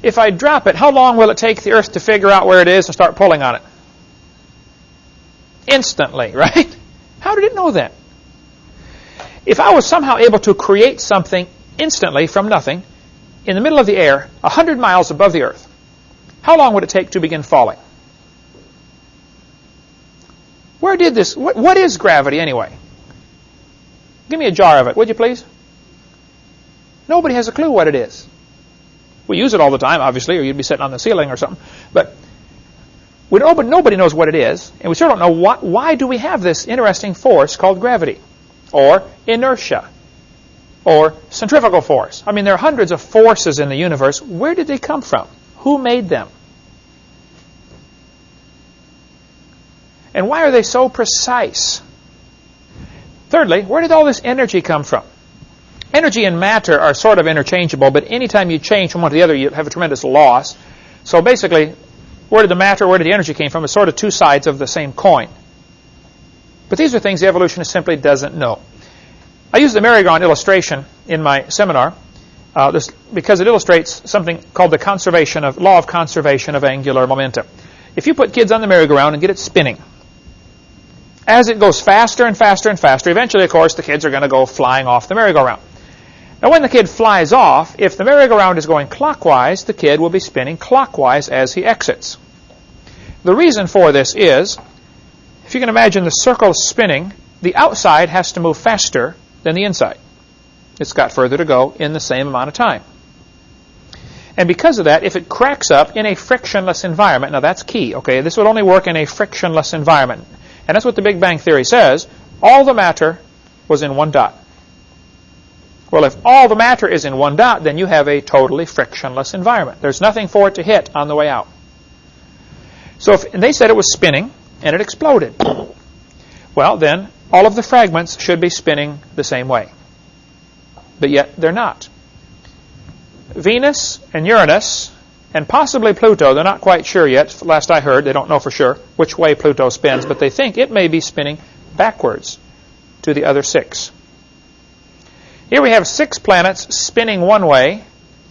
If I drop it, how long will it take the Earth to figure out where it is and start pulling on it? Instantly, right? How did it know that? If I was somehow able to create something instantly from nothing in the middle of the air, 100 miles above the Earth, how long would it take to begin falling? Where did this, what is gravity anyway? Give me a jar of it, would you please? Nobody has a clue what it is. We use it all the time, obviously, or you'd be sitting on the ceiling or something. But nobody knows what it is, and we still don't know why do we have this interesting force called gravity, or inertia, or centrifugal force. I mean, there are hundreds of forces in the universe. Where did they come from? Who made them? And why are they so precise? Thirdly, where did all this energy come from? Energy and matter are sort of interchangeable, but anytime you change from one to the other, you have a tremendous loss. So basically, where did the matter, where did the energy came from is sort of two sides of the same coin. But these are things the evolutionist simply doesn't know. I use the merry-go-round illustration in my seminar because it illustrates something called the law of conservation of angular momentum. If you put kids on the merry-go-round and get it spinning, as it goes faster and faster and faster, eventually, of course, the kids are going to go flying off the merry-go-round. Now, when the kid flies off, if the merry-go-round is going clockwise, the kid will be spinning clockwise as he exits. The reason for this is, if you can imagine the circle spinning, the outside has to move faster than the inside. It's got further to go in the same amount of time. And because of that, if it cracks up in a frictionless environment, now that's key, okay? This would only work in a frictionless environment. And that's what the Big Bang Theory says. All the matter was in one dot. Well, if all the matter is in one dot, then you have a totally frictionless environment. There's nothing for it to hit on the way out. So and they said it was spinning, and it exploded. Well, then, all of the fragments should be spinning the same way. But yet, they're not. Venus and Uranus, and possibly Pluto, they're not quite sure yet. Last I heard, they don't know for sure which way Pluto spins, but they think it may be spinning backwards to the other 6. Here we have 6 planets spinning one way,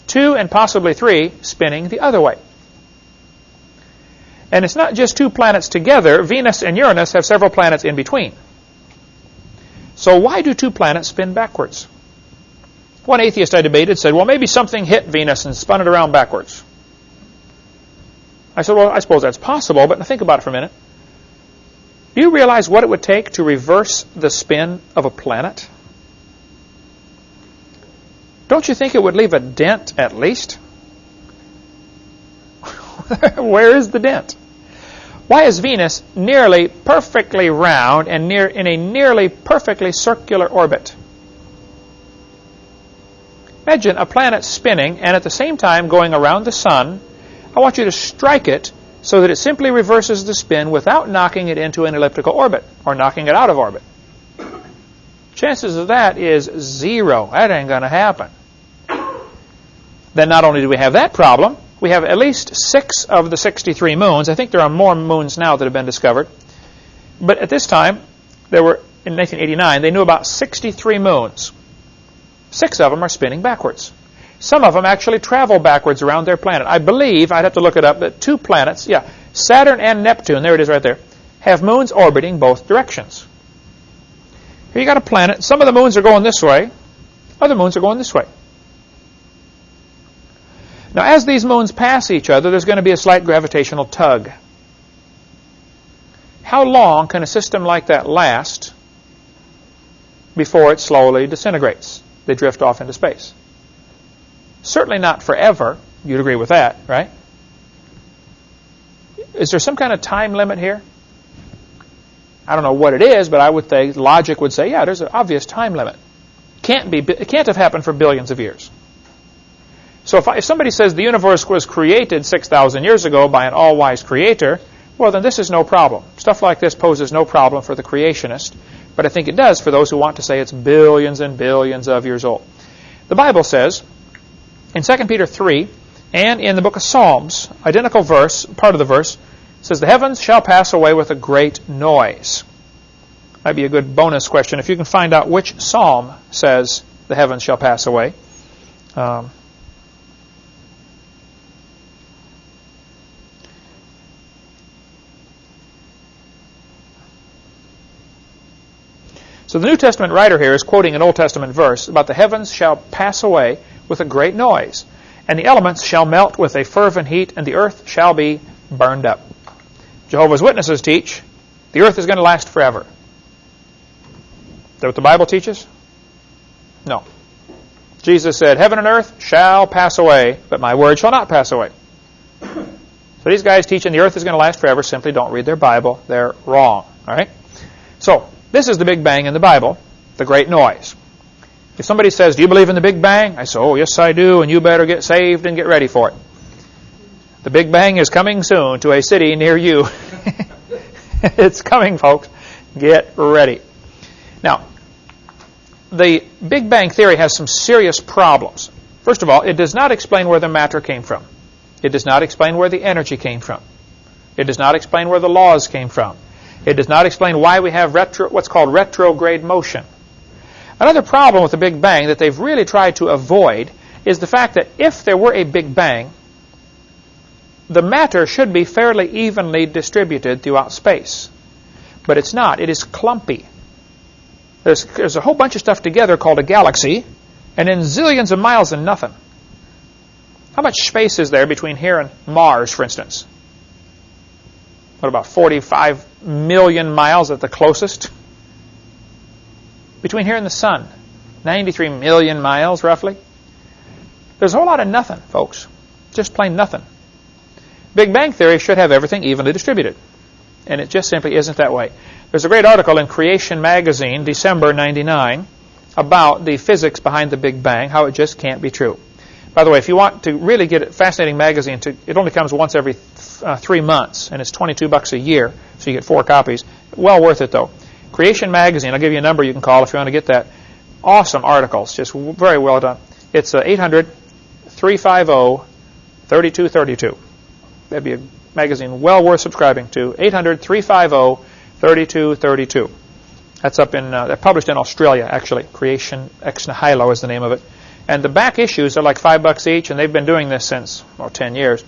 2 and possibly 3 spinning the other way. And it's not just 2 planets together. Venus and Uranus have several planets in between. So why do 2 planets spin backwards? One atheist I debated said, well, maybe something hit Venus and spun it around backwards. I said, well, I suppose that's possible, but think about it for a minute. Do you realize what it would take to reverse the spin of a planet? Don't you think it would leave a dent at least? Where is the dent? Why is Venus nearly perfectly round and in a nearly perfectly circular orbit? Imagine a planet spinning and at the same time going around the sun. I want you to strike it so that it simply reverses the spin without knocking it into an elliptical orbit or knocking it out of orbit. Chances of that is 0. That ain't going to happen. Then not only do we have that problem, we have at least 6 of the 63 moons. I think there are more moons now that have been discovered. But at this time, in 1989, they knew about 63 moons. 6 of them are spinning backwards. Some of them actually travel backwards around their planet. I believe, I'd have to look it up, that 2 planets, Saturn and Neptune, there it is right there, have moons orbiting both directions. Here you got a planet. Some of the moons are going this way. Other moons are going this way. Now, as these moons pass each other, there's going to be a slight gravitational tug. How long can a system like that last before it slowly disintegrates? They drift off into space. Certainly not forever. You'd agree with that, right? Is there some kind of time limit here? I don't know what it is, but I would think logic would say, yeah, there's an obvious time limit. It can't have happened for billions of years. So if somebody says the universe was created 6,000 years ago by an all-wise creator, well, then this is no problem. Stuff like this poses no problem for the creationist, but I think it does for those who want to say it's billions and billions of years old. The Bible says in 2 Peter 3 and in the book of Psalms, identical verse, part of the verse, says, the heavens shall pass away with a great noise. Might be a good bonus question if you can find out which psalm says the heavens shall pass away. So the New Testament writer here is quoting an Old Testament verse about the heavens shall pass away with a great noise, and the elements shall melt with a fervent heat, and the earth shall be burned up. Jehovah's Witnesses teach the earth is going to last forever. Is that what the Bible teaches? No. Jesus said, heaven and earth shall pass away, but my word shall not pass away. So these guys teaching the earth is going to last forever simply don't read their Bible. They're wrong. All right? So this is the Big Bang in the Bible, the great noise. If somebody says, do you believe in the Big Bang? I say, oh, yes, I do, and you better get saved and get ready for it. The Big Bang is coming soon to a city near you. It's coming, folks. Get ready. Now, the Big Bang theory has some serious problems. First of all, it does not explain where the matter came from. It does not explain where the energy came from. It does not explain where the laws came from. It does not explain why we have what's called retrograde motion. Another problem with the Big Bang that they've really tried to avoid is the fact that if there were a Big Bang, the matter should be fairly evenly distributed throughout space. But it's not. It is clumpy. There's a whole bunch of stuff together called a galaxy, and then zillions of miles and nothing. How much space is there between here and Mars, for instance? What, about 45 million miles at the closest? Between here and the sun, 93 million miles, roughly. There's a whole lot of nothing, folks. Just plain nothing. Big Bang theory should have everything evenly distributed. And it just simply isn't that way. There's a great article in Creation magazine, December 99, about the physics behind the Big Bang, how it just can't be true. By the way, if you want to really get a fascinating magazine, it only comes once every 3 months, and it's $22 a year, so you get 4 copies. Well worth it, though. Creation magazine, I'll give you a number you can call if you want to get that. Awesome articles, just very well done. It's 800-350-3232. That'd be a magazine well worth subscribing to. 800-350-3232. That's they're published in Australia, actually. Creation ex nihilo is the name of it. And the back issues are like $5 each, and they've been doing this since 10 years.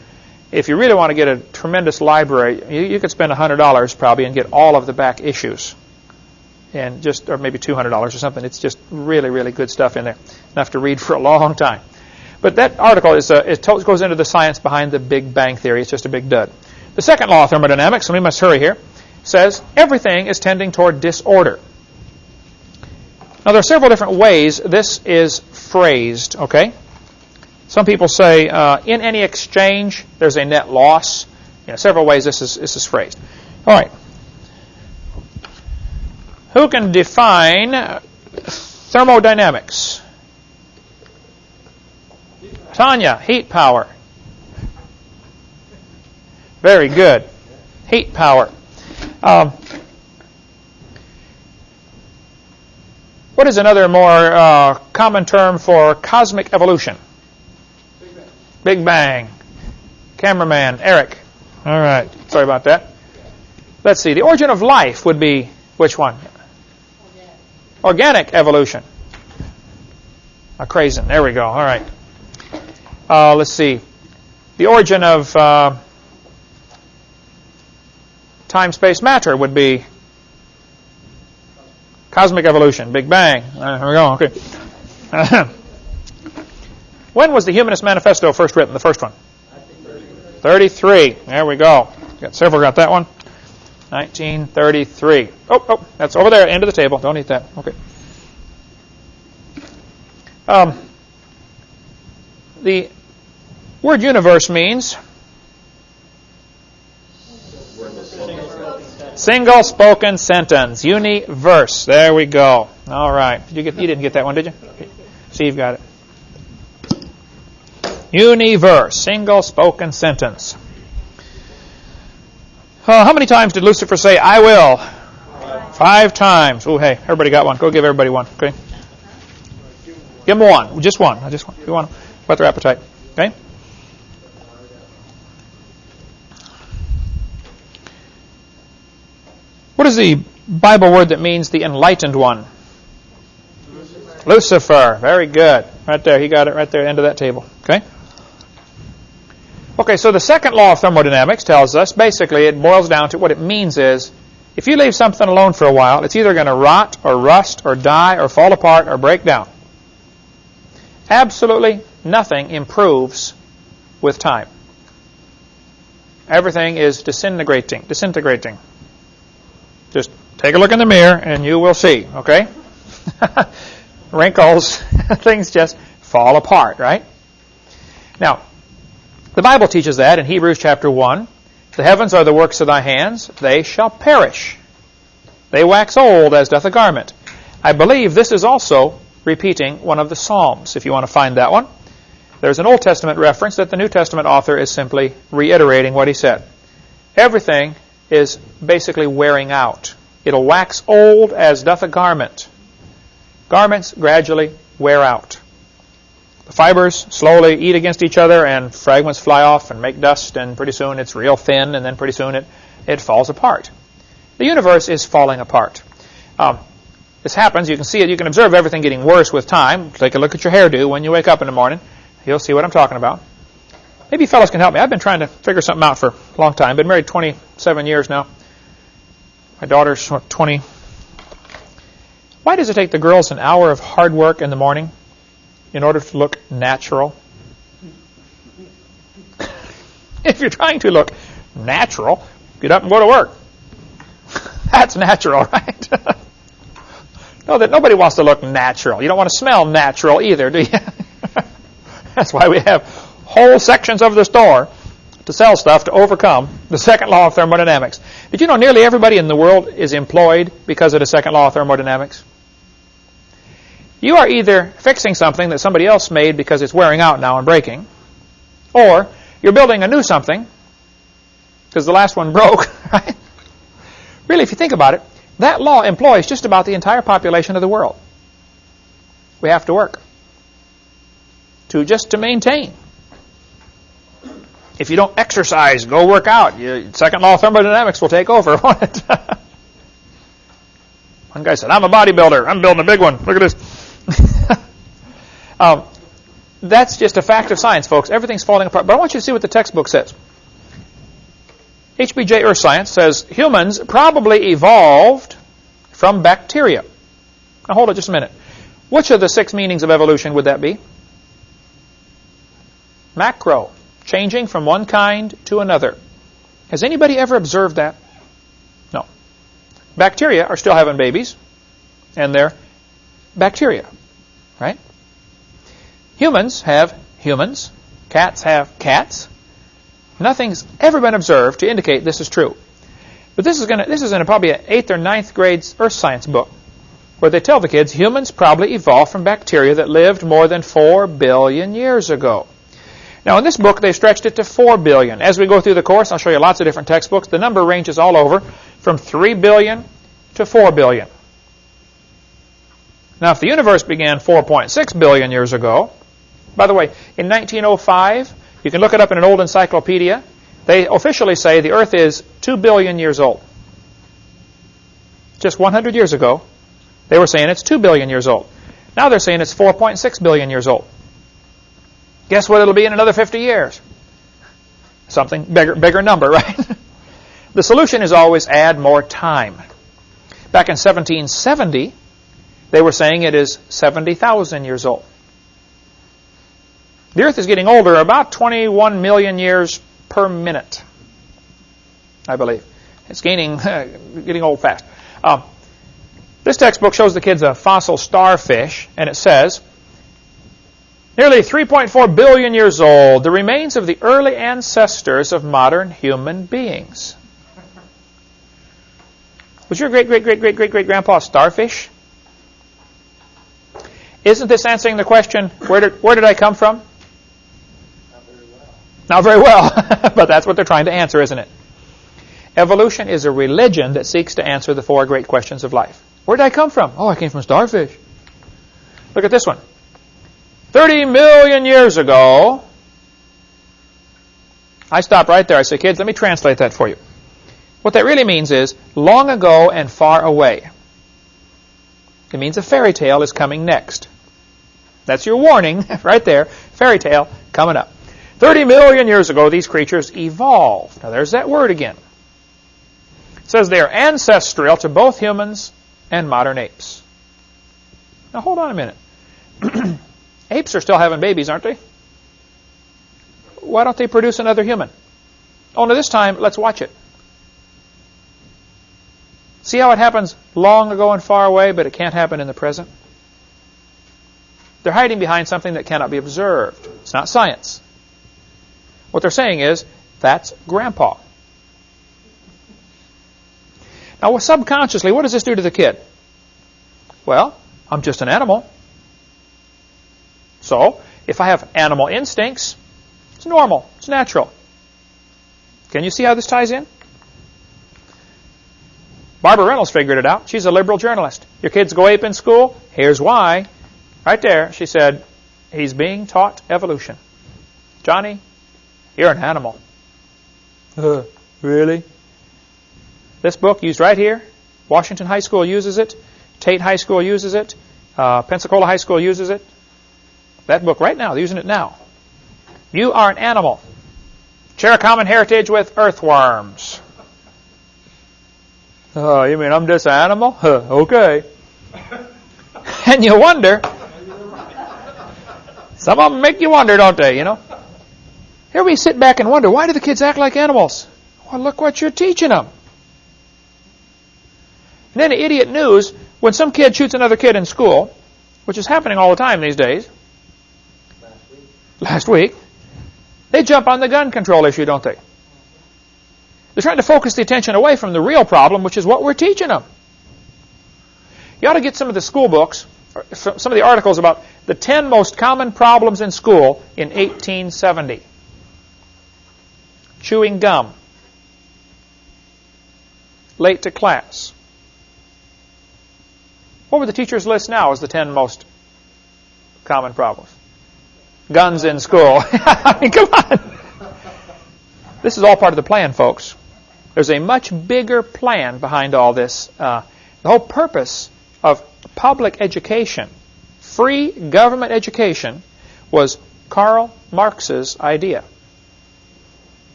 If you really want to get a tremendous library, you could spend $100 probably and get all of the back issues, and or maybe $200 or something. It's just really, really good stuff in there, enough to read for a long time. But that article goes into the science behind the Big Bang theory. It's just a big dud. The second law of thermodynamics, and we must hurry here, says everything is tending toward disorder. Now, there are several different ways this is phrased, okay? Some people say, in any exchange, there's a net loss. Several ways this is phrased. All right. Who can define thermodynamics? Tanya, heat power. Very good. Heat power. What is another more common term for cosmic evolution? Big Bang. Big Bang. Cameraman, Eric. All right. Sorry about that. Let's see. The origin of life would be which one? Organic evolution. Crazen. There we go. All right. Let's see. The origin of time, space, matter would be cosmic evolution, Big Bang. Here we go. Okay. When was the Humanist Manifesto first written, the first one? 33. There we go. Got several. Got that one. 1933. Oh, that's over there, end of the table. Don't eat that. Okay. The word universe means single spoken sentence. Universe. There we go. All right. You didn't get that one, did you? Okay. See, you've got it. Universe. Single spoken sentence. How many times did Lucifer say, I will? 5 times. Oh, hey, everybody got one. Go give everybody one. Okay. Give them one. Just one. I just want. You want them. Whet their appetite. Okay. What is the Bible word that means the enlightened one? Lucifer. Very good. Right there. He got it right there, end of that table. Okay. Okay, so the second law of thermodynamics tells us, basically, it boils down to what it means is, if you leave something alone for a while, it's either going to rot or rust or die or fall apart or break down. Absolutely nothing improves with time. Everything is disintegrating. Just take a look in the mirror and you will see, okay? Wrinkles, things just fall apart, right? Now, the Bible teaches that in Hebrews chapter 1. The heavens are the works of thy hands. They shall perish. They wax old as doth a garment. I believe this is also repeating one of the Psalms, if you want to find that one. There's an Old Testament reference that the New Testament author is simply reiterating what he said. Everything is basically wearing out. It'll wax old as doth a garment. Garments gradually wear out. The fibers slowly eat against each other and fragments fly off and make dust, and pretty soon it's real thin, and then pretty soon it falls apart. The universe is falling apart. This happens. You can see it. You can observe everything getting worse with time. Take a look at your hairdo when you wake up in the morning. You'll see what I'm talking about. Maybe you fellows can help me. I've been trying to figure something out for a long time. Been married 27 years now. My daughter's 20. Why does it take the girls an hour of hard work in the morning in order to look natural? If you're trying to look natural, get up and go to work. That's natural, right? No, that nobody wants to look natural. You don't want to smell natural either, do you? That's why we have whole sections of the store to sell stuff to overcome the second law of thermodynamics. Did you know nearly everybody in the world is employed because of the second law of thermodynamics? You are either fixing something that somebody else made because it's wearing out now and breaking, or you're building a new something because the last one broke, right? Really, if you think about it, that law employs just about the entire population of the world. We have to work to maintain. If you don't exercise, go work out. Second law of thermodynamics will take over, won't it? One guy said, I'm a bodybuilder. I'm building a big one. Look at this. That's just a fact of science, folks. Everything's falling apart. But I want you to see what the textbook says. HBJ Earth Science says humans probably evolved from bacteria. Now hold it just a minute. Which of the 6 meanings of evolution would that be? Macro. Changing from one kind to another. Has anybody ever observed that? No. Bacteria are still having babies, and they're bacteria, right? Humans have humans. Cats have cats. Nothing's ever been observed to indicate this is true. But this is in probably an 8th or 9th grade earth science book, where they tell the kids humans probably evolved from bacteria that lived more than 4 billion years ago. Now, in this book, they stretched it to 4 billion. As we go through the course, I'll show you lots of different textbooks. The number ranges all over from 3 billion to 4 billion. Now, if the universe began 4.6 billion years ago, by the way, in 1905, you can look it up in an old encyclopedia, they officially say the Earth is 2 billion years old. Just 100 years ago, they were saying it's 2 billion years old. Now they're saying it's 4.6 billion years old. Guess what it'll be in another 50 years? Something bigger number, right? The solution is always add more time. Back in 1770, they were saying it is 70,000 years old. The Earth is getting older, about 21 million years per minute, I believe. It's getting old fast. This textbook shows the kids a fossil starfish, and it says, nearly 3.4 billion years old, the remains of the early ancestors of modern human beings. Was your great-great-great-great-great-great-grandpa a starfish? Isn't this answering the question, where did I come from? Not very well. Not very well, but that's what they're trying to answer, isn't it? Evolution is a religion that seeks to answer the four great questions of life. Where did I come from? Oh, I came from a starfish. Look at this one. 30 million years ago, I stopped right there. I said, kids, let me translate that for you. What that really means is long ago and far away. It means a fairy tale is coming next. That's your warning right there. Fairy tale coming up. 30 million years ago, these creatures evolved. Now, there's that word again. It says they are ancestral to both humans and modern apes. Now, hold on a minute. Apes are still having babies, aren't they? Why don't they produce another human? Only this time, let's watch it. See how it happens long ago and far away, but it can't happen in the present? They're hiding behind something that cannot be observed. It's not science. What they're saying is, that's Grandpa. Now, subconsciously, what does this do to the kid? Well, I'm just an animal. So, if I have animal instincts, it's normal, it's natural. Can you see how this ties in? Barbara Reynolds figured it out. She's a liberal journalist. Your kids go ape in school? Here's why. Right there, she said, he's being taught evolution. Johnny, you're an animal. Really? This book used right here. Washington High School uses it. Tate High School uses it. Pensacola High School uses it. That book right now, they're using it now. You are an animal. Share a common heritage with earthworms. Oh, you mean I'm just an animal? Okay. And you wonder. Some of them make you wonder, don't they, you know? Here we sit back and wonder, why do the kids act like animals? Well, look what you're teaching them. And then idiot news, when some kid shoots another kid in school, which is happening all the time these days. Last week. They jump on the gun control issue, don't they? They're trying to focus the attention away from the real problem, which is what we're teaching them. You ought to get some of the school books, or some of the articles about the 10 most common problems in school in 1870. Chewing gum. Late to class. What would the teacher's list now as the 10 most common problems? Guns in school. I mean, come on. This is all part of the plan, folks. There's a much bigger plan behind all this. The whole purpose of public education, free government education, was Karl Marx's idea.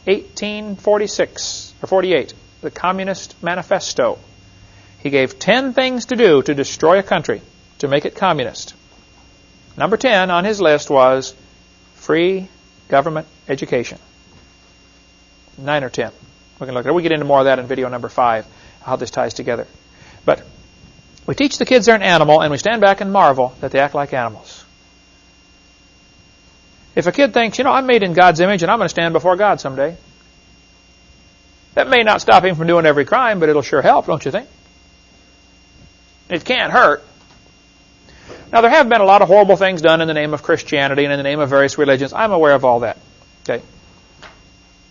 1846 or 48, the Communist Manifesto. He gave 10 things to do to destroy a country, to make it communist. Number 10 on his list was free government education. 9 or 10. We can look at it. We get into more of that in video number 5, how this ties together. But we teach the kids they're an animal, and we stand back and marvel that they act like animals. If a kid thinks, I'm made in God's image and I'm going to stand before God someday, that may not stop him from doing every crime, but it'll sure help, don't you think? It can't hurt. Now, there have been a lot of horrible things done in the name of Christianity and in the name of various religions. I'm aware of all that. Okay.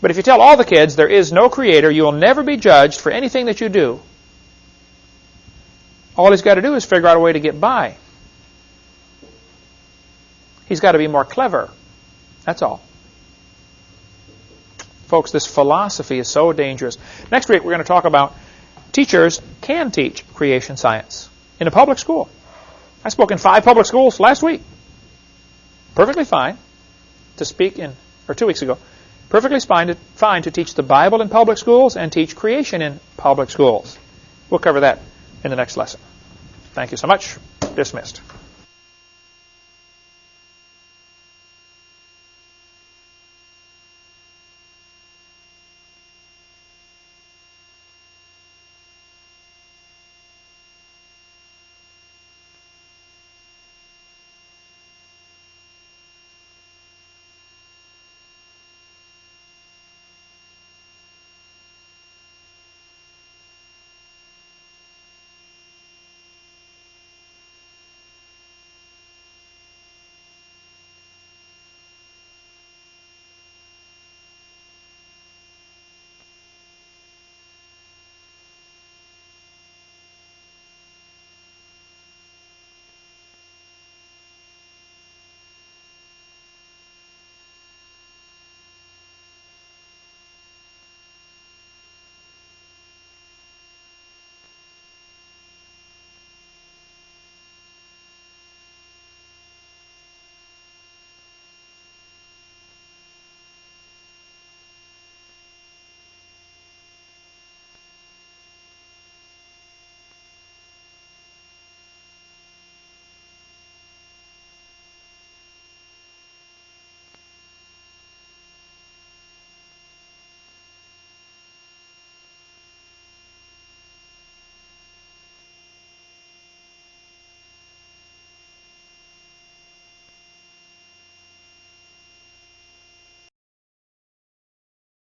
But if you tell all the kids there is no creator, you will never be judged for anything that you do. All he's got to do is figure out a way to get by. He's got to be more clever. That's all. Folks, this philosophy is so dangerous. Next week we're going to talk about teachers can teach creation science in a public school. I spoke in 5 public schools last week. Perfectly fine to speak in, or 2 weeks ago, Perfectly fine to teach the Bible in public schools and teach creation in public schools. We'll cover that in the next lesson. Thank you so much. Dismissed.